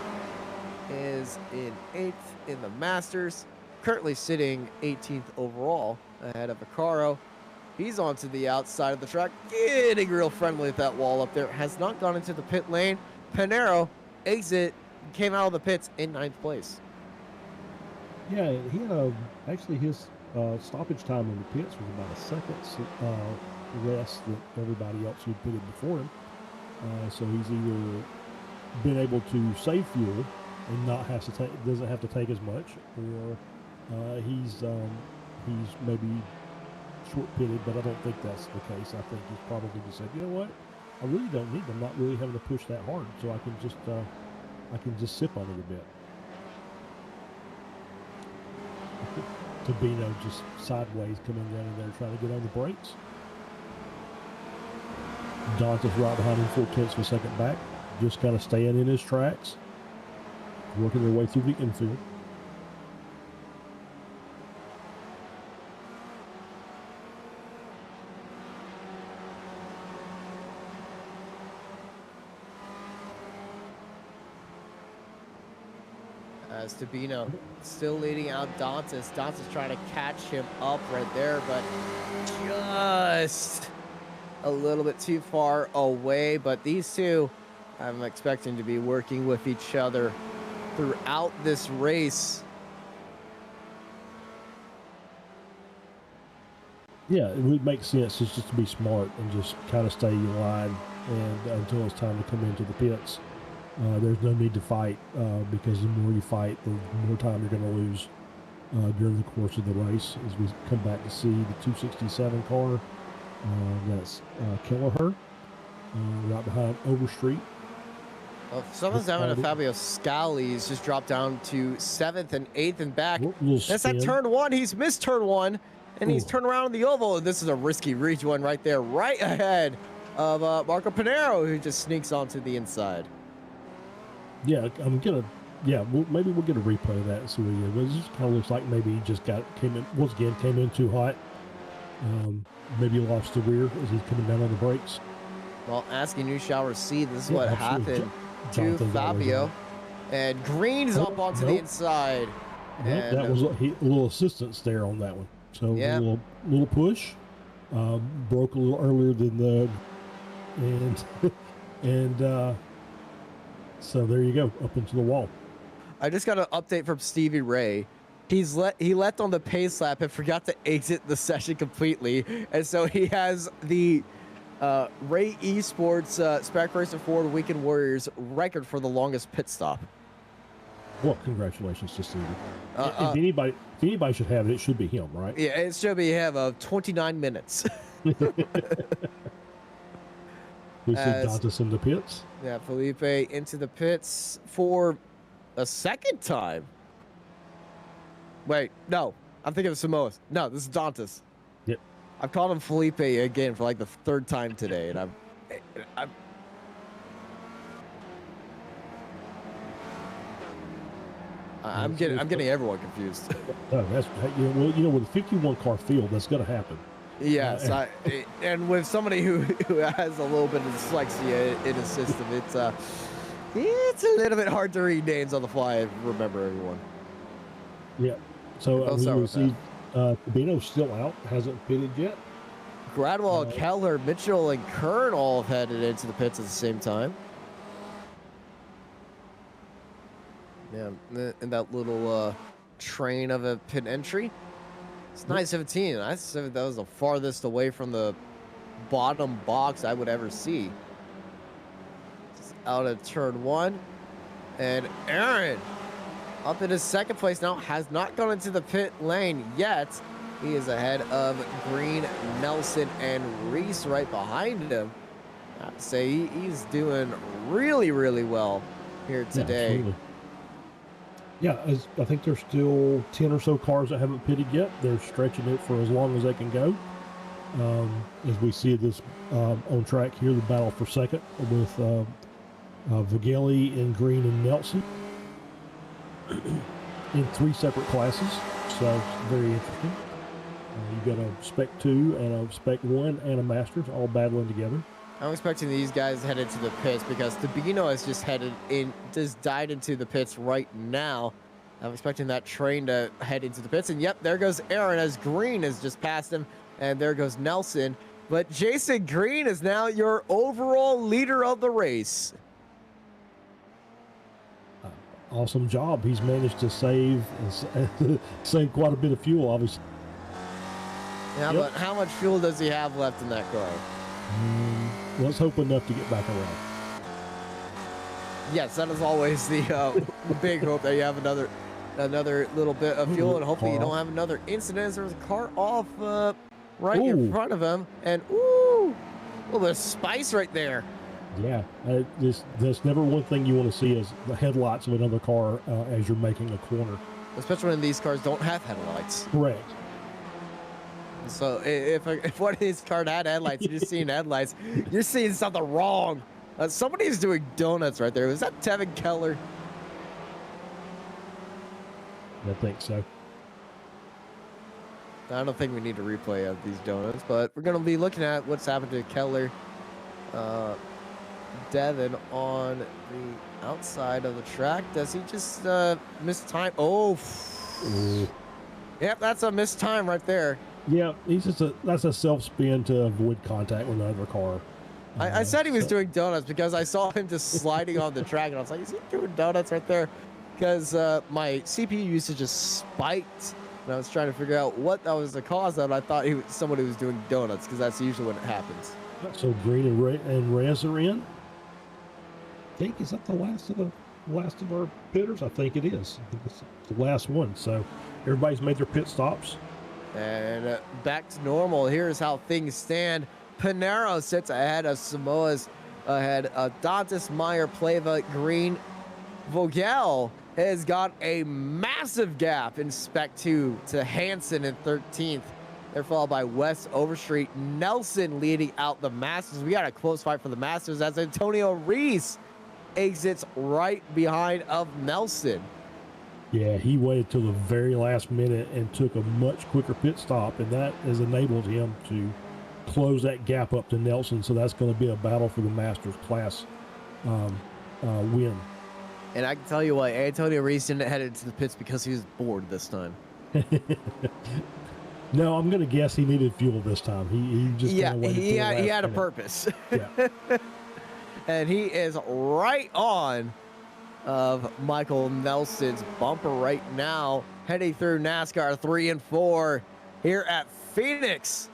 Speaker 2: is in 8th in the Masters, currently sitting 18th overall ahead of Vaccaro. He's onto the outside of the track, getting real friendly with that wall up there. Has not gone into the pit lane. Pinero came out of the pits in 9th place.
Speaker 3: Yeah, he had actually his stoppage time in the pits was about a second less than everybody else who put it before him. So he's either been able to save fuel and doesn't have to take as much, or he's maybe short pitted, but I don't think that's the case. I think he's probably just said, you know what, I really don't need them. I'm not really having to push that hard, so I can just sip on it a bit. Tabino just sideways coming down in there trying to get on the brakes. Dantas right behind him, 4/10 of a second back. Just kind of staying in his tracks, working their way through the infield.
Speaker 2: As Tabino still leading out Dantas. Dantas trying to catch him up right there, but just a little bit too far away. But these two, I'm expecting to be working with each other throughout this race.
Speaker 3: Yeah, it would make sense just to be smart and just kind of stay in line and until it's time to come into the pits. There's no need to fight because the more you fight, the more time you're going to lose during the course of the race. As we come back to see the 267 car, that's Kelleher right behind Overstreet.
Speaker 2: Well, someone's having a Fabio Scali. He's just dropped down to 7th and 8th and back. That's that turn one. He's missed turn one, and he's turned around in the oval. And this is a risky reach one right there, right ahead of Marco Pinero, who just sneaks onto the inside.
Speaker 3: Yeah, maybe we'll get a replay of that and see what he did. But it just kind of looks like maybe he just came in too hot. Maybe lost the rear as he's coming down on the brakes.
Speaker 2: Well, asking you shall receive. This is what happened to Fabio. And Green's up onto the inside. And
Speaker 3: that was a little assistance there on that one. So a little push. Broke a little earlier than so there you go, up into the wall.
Speaker 2: I just got an update from Stevie Ray. He left on the pace lap and forgot to exit the session completely, and so he has the Ray Esports Spec Racer Ford Weekend Warriors record for the longest pit stop.
Speaker 3: Well, congratulations to Stevie. If anybody should have it, it should be him, right?
Speaker 2: Yeah, it should be him of 29 minutes.
Speaker 3: We see Dantas in the pits.
Speaker 2: Yeah, Felipe into the pits for a second time. Wait, no. I'm thinking of Samoa. No, this is Dantas.
Speaker 3: Yep.
Speaker 2: I've called him Felipe again for like the third time today, and I'm getting everyone confused.
Speaker 3: No, that's with a 51 car field, that's going to happen.
Speaker 2: Yes, and with somebody who has a little bit of dyslexia in his system, it's a little bit hard to read names on the fly and remember everyone.
Speaker 3: Yeah. So we see Tabino's still out, hasn't pitted yet.
Speaker 2: Gradwell, Keller, Mitchell, and Kern all have headed into the pits at the same time. Yeah, in that little train of a pit entry. It's 917. That was the farthest away from the bottom box I would ever see. Just out of turn one. And Aaron, up in his second place now, has not gone into the pit lane yet. He is ahead of Green, Nelson, and Reese right behind him. I have to say, he's doing really, really well here today.
Speaker 3: Yeah, I think there's still 10 or so cars that haven't pitted yet. They're stretching it for as long as they can go. As we see this on track here, the battle for second with Vigeli and Green and Nelson in 3 separate classes. So it's very interesting. You've got a Spec 2 and a Spec 1 and a Masters all battling together.
Speaker 2: I'm expecting these guys to head into the pits because Tabino has just died into the pits right now. I'm expecting that train to head into the pits. And yep, there goes Aaron as Green has just passed him. And there goes Nelson. But Jason Green is now your overall leader of the race.
Speaker 3: Awesome job. He's managed to save quite a bit of fuel, obviously.
Speaker 2: Yeah, but how much fuel does he have left in that car?
Speaker 3: Let's hope enough to get back around.
Speaker 2: Yes, that is always the big hope that you have another little bit of fuel, and hopefully you don't have another incident. There's a car off right in front of him, and a little bit of spice right there.
Speaker 3: Yeah, that's never one thing you want to see is the headlights of another car as you're making a corner.
Speaker 2: Especially when these cars don't have headlights.
Speaker 3: Correct.
Speaker 2: So if one of these cars had headlights, you're just seeing headlights, you're seeing something wrong. Somebody's doing donuts right there. Was that Tevin Keller?
Speaker 3: I think so.
Speaker 2: I don't think we need a replay of these donuts, but we're going to be looking at what's happened to Keller. Devin on the outside of the track. Does he just miss time? Oh, yep, that's a missed time right there.
Speaker 3: Yeah, that's a self spin to avoid contact with another car.
Speaker 2: I said he was doing donuts because I saw him just sliding on the track, and I was like, is he doing donuts right there? Because my CPU usage just spiked, and I was trying to figure out what that was the cause of. I thought somebody was doing donuts, because that's usually when it happens.
Speaker 3: So Green and Rez are in. I think, is that the last of our pitters? I think it is. I think it's the last one. So everybody's made their pit stops.
Speaker 2: And back to normal. Here's how things stand. Pinero sits ahead of Samoa's ahead of Dantas, Meyer, Pleva, Green. Vogel has got a massive gap in Spec 2 to Hansen in 13th. They're followed by West Overstreet. Nelson leading out the Masters. We got a close fight for the Masters as Antonio Reese exits right behind of Nelson.
Speaker 3: Yeah, he waited till the very last minute and took a much quicker pit stop, and that has enabled him to close that gap up to Nelson. So that's going to be a battle for the Masters class win.
Speaker 2: And I can tell you what, Antonio Reese didn't head into the pits because he was bored this time.
Speaker 3: No, I'm going to guess he needed fuel this time. He just
Speaker 2: he had a purpose.
Speaker 3: Yeah.
Speaker 2: And he is right on of Michael Nelson's bumper right now, heading through NASCAR 3 and 4 here at Phoenix.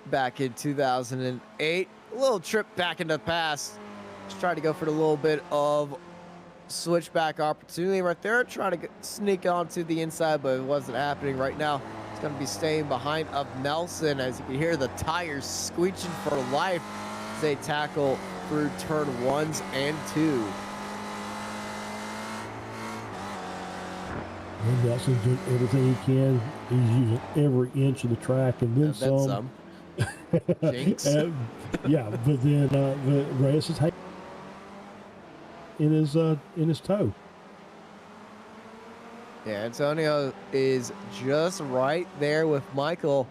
Speaker 2: Back in 2008, a little trip back in the past. Just trying to go for the little bit of switchback opportunity right there. Trying to sneak onto the inside, but it wasn't happening right now. It's going to be staying behind of Nelson, as you can hear the tires squeaking for life as they tackle through turn 1s and 2.
Speaker 3: And Nelson's doing everything he can. He's using every inch of the track and then some.
Speaker 2: Jinx.
Speaker 3: Yeah, but then Reyes is in his toe.
Speaker 2: Yeah, Antonio is just right there with Michael.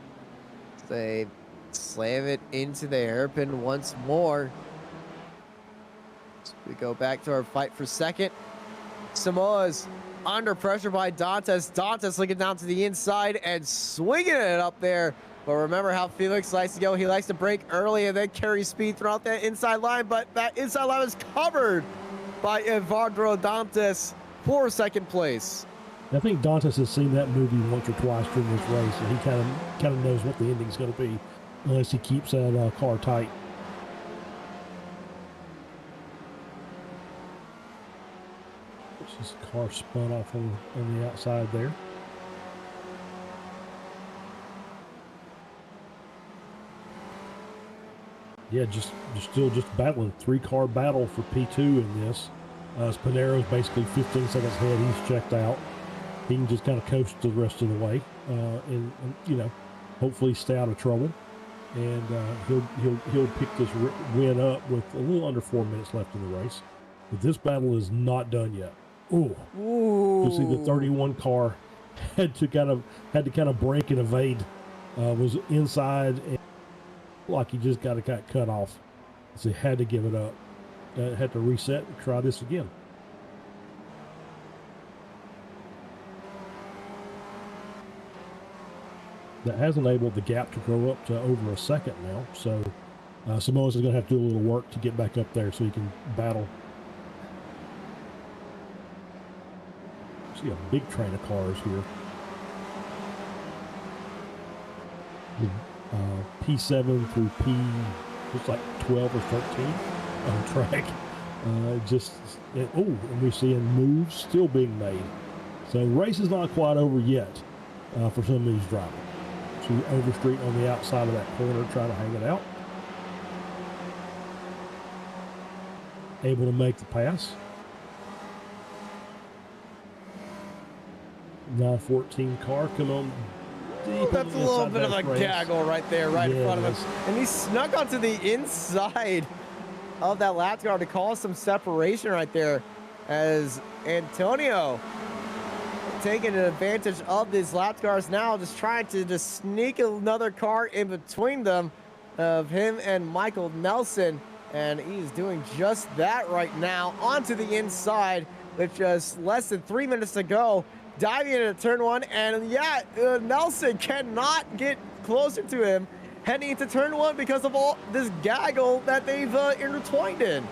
Speaker 2: They slam it into the hairpin once more. So we go back to our fight for second. Samoa's under pressure by Dantas. Dantas looking down to the inside and swinging it up there. But remember how Felix likes to go. He likes to break early and then carry speed throughout that inside line. But that inside line is covered by Evandro Dantas for second place.
Speaker 3: I think Dantas has seen that movie once or twice during this race, and he kind of knows what the ending's going to be, unless he keeps that car tight. This car spun off on the outside there. Yeah, still battling. 3-car battle for P2 in this. Spinero's basically 15 seconds ahead. He's checked out. He can just kind of coast the rest of the way, and hopefully stay out of trouble. And he'll pick this win up with a little under 4 minutes left in the race. But this battle is not done yet. Ooh. You see the 31 car had to kind of break and evade. Was inside and like he just got cut off. So he had to give it up. Had to reset and try this again. That has enabled the gap to grow up to over a second now. So Samoa's is going to have to do a little work to get back up there so he can battle. See a big train of cars here. P7 through P, just like 12 or 13 on track. And we're seeing moves still being made. So race is not quite over yet for some of these drivers. So Overstreet on the outside of that corner trying to hang it out. Able to make the pass. 914 car come on deep.
Speaker 2: That's a little bit of a gaggle right there, right in front of him. And he snuck onto the inside of that lap car to cause some separation right there, as Antonio taking advantage of these lap cars now, just trying to just sneak another car in between them of him and Michael Nelson. And he's doing just that right now onto the inside with just less than 3 minutes to go. Diving into turn one, and yeah, Nelson cannot get closer to him heading into turn one because of all this gaggle that they've intertwined in.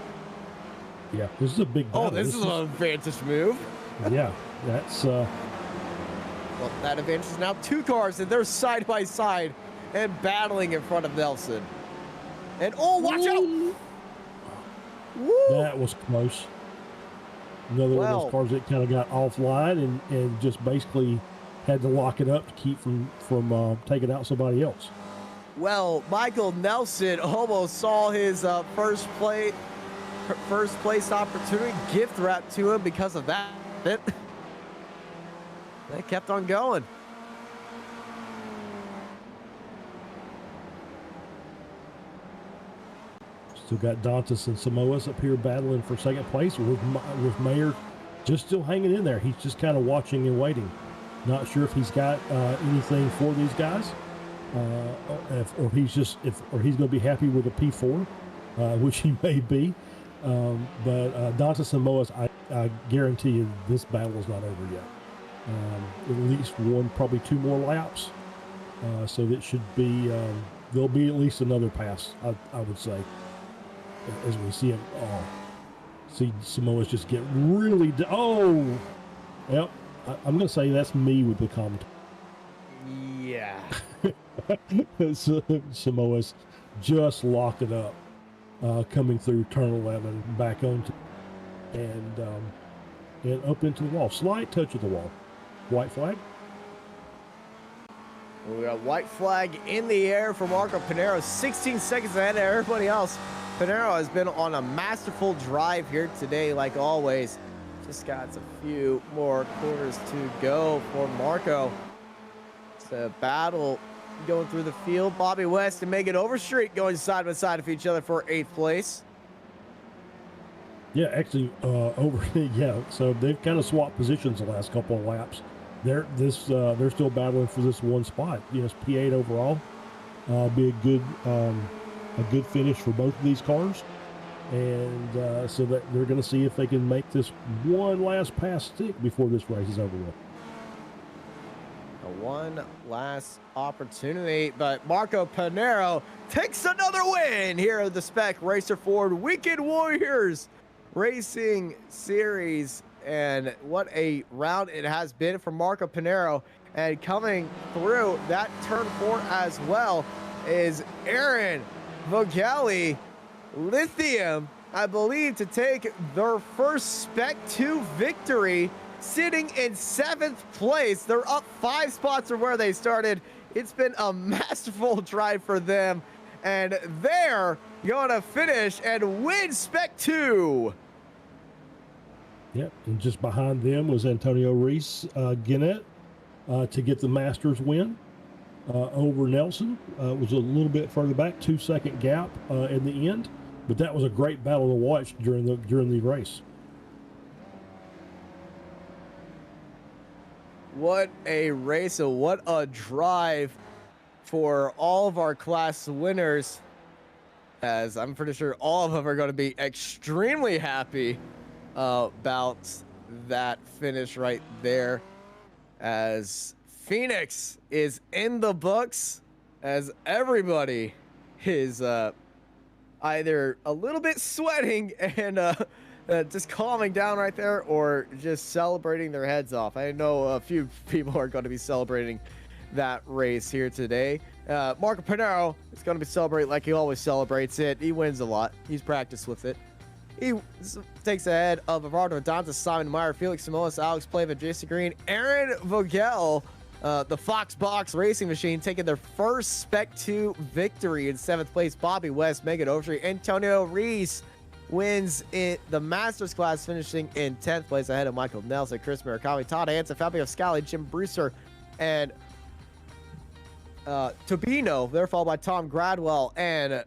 Speaker 3: Yeah, this is a big battle.
Speaker 2: Oh, this is an advantage move.
Speaker 3: Yeah, that's...
Speaker 2: Well, that advantage is now 2 cars, and they're side by side and battling in front of Nelson. And oh, watch out! Woo!
Speaker 3: That was close. Another one of those cars that kind of got offline and just basically had to lock it up to keep from taking out somebody else.
Speaker 2: Well, Michael Nelson almost saw his first place opportunity gift wrapped to him because of that. They kept on going.
Speaker 3: Still got Dantas and Samoas up here battling for second place with Mayer just still hanging in there. He's just kind of watching and waiting. Not sure if he's got anything for these guys, or he's going to be happy with a P4, which he may be. But Dantas and Samoas, I guarantee you this battle is not over yet. At least one, probably 2 more laps. So that should be, there'll be at least another pass, I would say. As we see him, see Samoa's just get really, yep. I'm going to say that's me with the comment.
Speaker 2: Yeah.
Speaker 3: Samoa's just locked it up, coming through turn 11, back onto, and up into the wall. Slight touch of the wall. White flag.
Speaker 2: We got white flag in the air for Marco Pinero, 16 seconds ahead of everybody else. Pinero has been on a masterful drive here today, like always. Just got a few more quarters to go for Marco. It's a battle going through the field. Bobby West and Megan Overstreet going side by side of each other for 8th place.
Speaker 3: Yeah, actually, so they've kind of swapped positions the last couple of laps. They're still battling for this one spot. Yes, P8 overall. Be a good finish for both of these cars, and so that they're going to see if they can make this one last pass stick before this race is over with.
Speaker 2: One last opportunity, but Marco Pinero takes another win here at the Spec Racer Ford Weekend Warriors Racing Series. And what a round it has been for Marco Pinero. And coming through that turn 4 as well is Aaron Vogeli Lithium, I believe, to take their first Spec 2 victory, sitting in 7th place. They're up 5 spots from where they started. It's been a masterful drive for them, and they're going to finish and win Spec 2.
Speaker 3: Yep, and just behind them was Antonio Reese Gannett to get the Masters win over Nelson. Was a little bit further back, 2-second gap in the end, but that was a great battle to watch during the race.
Speaker 2: What a race, and what a drive for all of our class winners, as I'm pretty sure all of them are going to be extremely happy about that finish right there, as Phoenix is in the books, as everybody is either a little bit sweating and just calming down right there, or just celebrating their heads off. I know a few people are going to be celebrating that race here today. Marco Pinero is going to be celebrating like he always celebrates it. He wins a lot. He's practiced with it. He takes ahead of Eduardo Dantas, Simon Meyer, Felix Samoas, Alex Plava, Jason Green, Aaron Vogel, the Fox Box Racing Machine, taking their first Spec 2 victory in 7th place. Bobby West, Megan Overstreet, Antonio Reese wins in the Masters class, finishing in 10th place ahead of Michael Nelson, Chris Murakami, Todd Hansen, Fabio Scali, Jim Brewster, and Tobino. They're followed by Tom Gradwell and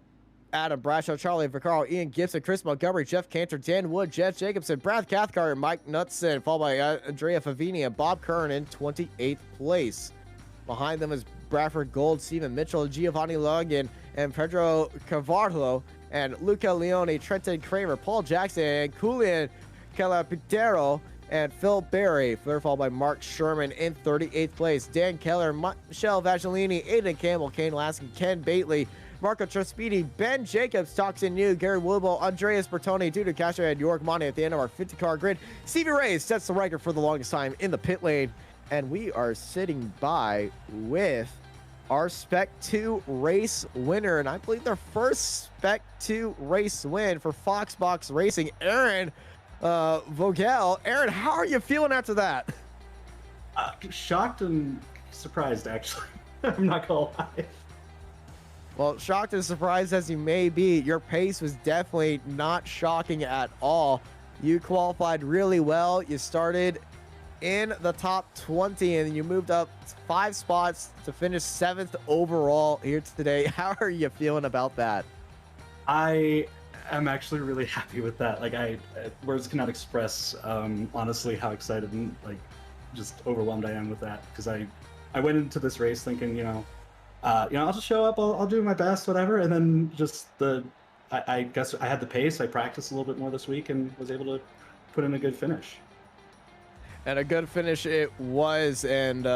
Speaker 2: Adam Bradshaw, Charlie Vaccaro, Ian Gibson, Chris Montgomery, Jeff Cantor, Dan Wood, Jeff Jacobson, Brad Cathcart, Mike Knutson, followed by Andrea Favini and Bob Curran in 28th place. Behind them is Bradford Gold, Stephen Mitchell, Giovanni Logan, and Pedro Cavarlo, and Luca Leone, Trenton Kramer, Paul Jackson, and Julian Calapitero, and Phil Berry. They're followed by Mark Sherman in 38th place. Dan Keller, Michelle Vagellini, Aiden Campbell, Kane Laskin, Ken Bately, Marco Trespidi, Ben Jacobs, Toxin New, Gary Woodwell, Andreas Bertoni, Duda Castro, and York Monty at the end of our 50-car grid. Stevie Ray sets the record for the longest time in the pit lane, and we are sitting by with our Spec 2 race winner, and I believe their first Spec 2 race win for Foxbox Racing, Aaron Vogel. Aaron, how are you feeling after that?
Speaker 4: Shocked and surprised, actually. I'm not gonna lie.
Speaker 2: Well, shocked and surprised as you may be, your pace was definitely not shocking at all. You qualified really well. You started in the top 20 and you moved up 5 spots to finish 7th overall here today. How are you feeling about that?
Speaker 4: I am actually really happy with that. Like, words cannot express, honestly, how excited and just overwhelmed I am with that. Because I went into this race thinking, I'll just show up, I'll do my best, whatever. And then I guess I had the pace. I practiced a little bit more this week and was able to put in a good finish.
Speaker 2: And a good finish it was, and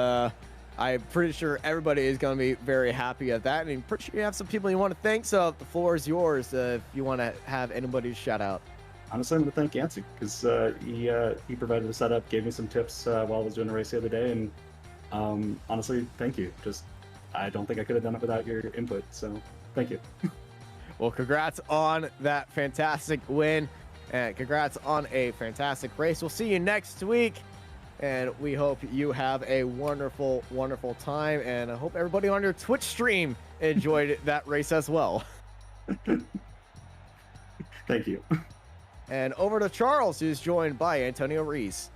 Speaker 2: I'm pretty sure everybody is going to be very happy at that. And I'm pretty sure you have some people you want to thank, so the floor is yours if you want to have anybody shout out.
Speaker 4: Honestly, I'm going to thank Yancey because he provided the setup, gave me some tips while I was doing a race the other day, and honestly, thank you. I don't think I could have done it without your input, so thank you.
Speaker 2: Well, congrats on that fantastic win, and congrats on a fantastic race. We'll see you next week, and we hope you have a wonderful, wonderful time, and I hope everybody on your Twitch stream enjoyed that race as well.
Speaker 4: Thank you.
Speaker 2: And over to Charles, who's joined by Antonio Reese.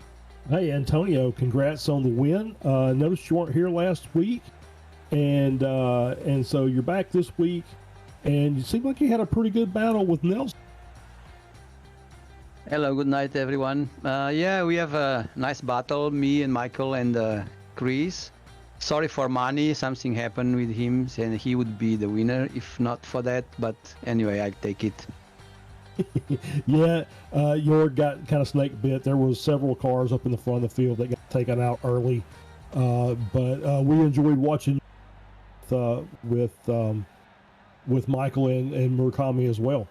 Speaker 3: Hey, Antonio, congrats on the win. Noticed you weren't here last week, and so you're back this week, and you seem like you had a pretty good battle with Nelson.
Speaker 5: Hello, good night, everyone. Yeah, we have a nice battle, me and Michael and Chris. Sorry for Manny, something happened with him, and he would be the winner if not for that, but anyway, I take it.
Speaker 3: Yeah, Jorg got kind of snake bit. There was several cars up in the front of the field that got taken out early, but we enjoyed watching with Michael and Murakami as well.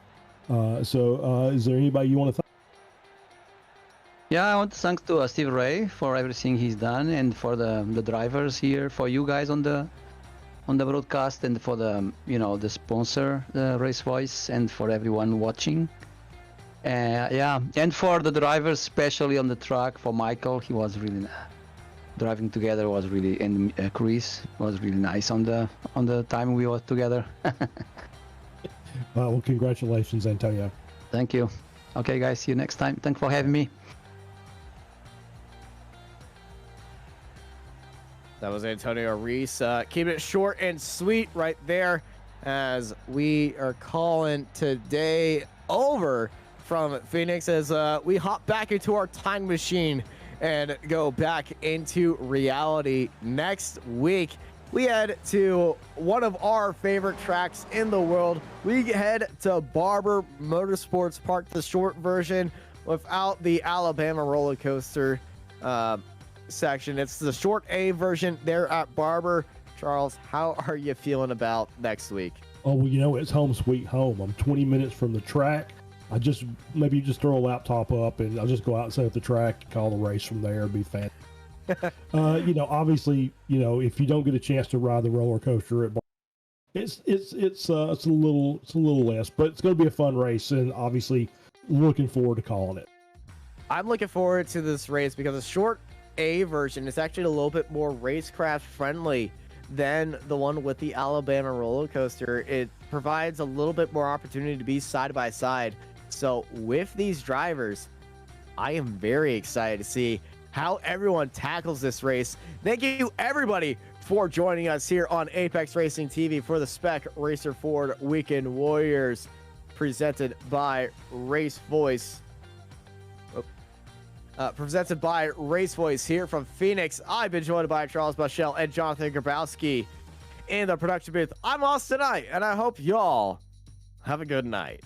Speaker 3: So is there anybody you want to thank?
Speaker 5: Yeah, I want to thank to Steve Ray for everything he's done, and for the drivers here, for you guys on the broadcast, and for the the sponsor, the Race Voice, and for everyone watching. Yeah, and for the drivers, especially on the track, for Michael, he was really driving together was really, and Chris was really nice on the time we were together.
Speaker 3: Well, congratulations, Antonio.
Speaker 5: Thank you. Okay, guys, see you next time. Thanks for having me.
Speaker 2: That was Antonio Reese. Keep it short and sweet right there, as we are calling today over from Phoenix, as we hop back into our time machine and go back into reality. Next week, we head to one of our favorite tracks in the world. We head to Barber Motorsports Park, the short version without the Alabama roller coaster section. It's the short A version there at Barber. Charles, how are you feeling about next week?
Speaker 3: Oh, well, it's home sweet home. I'm 20 minutes from the track. Maybe just throw a laptop up and I'll just go out and set up the track and call the race from there. It'd be fantastic. Obviously, if you don't get a chance to ride the roller coaster at Barber, it's a little less, but it's going to be a fun race, and obviously looking forward to calling it.
Speaker 2: I'm looking forward to this race because the short A version is actually a little bit more racecraft friendly than the one with the Alabama roller coaster. It provides a little bit more opportunity to be side by side. So with these drivers, I am very excited to see how everyone tackles this race. Thank you everybody for joining us here on Apex Racing TV for the Spec Racer Ford Weekend Warriors, presented by Race Voice. Presented by Race Voice here from Phoenix. I've been joined by Charles Bushell and Jonathan Grabowski in the production booth. I'm Austin Knight, and I hope y'all have a good night.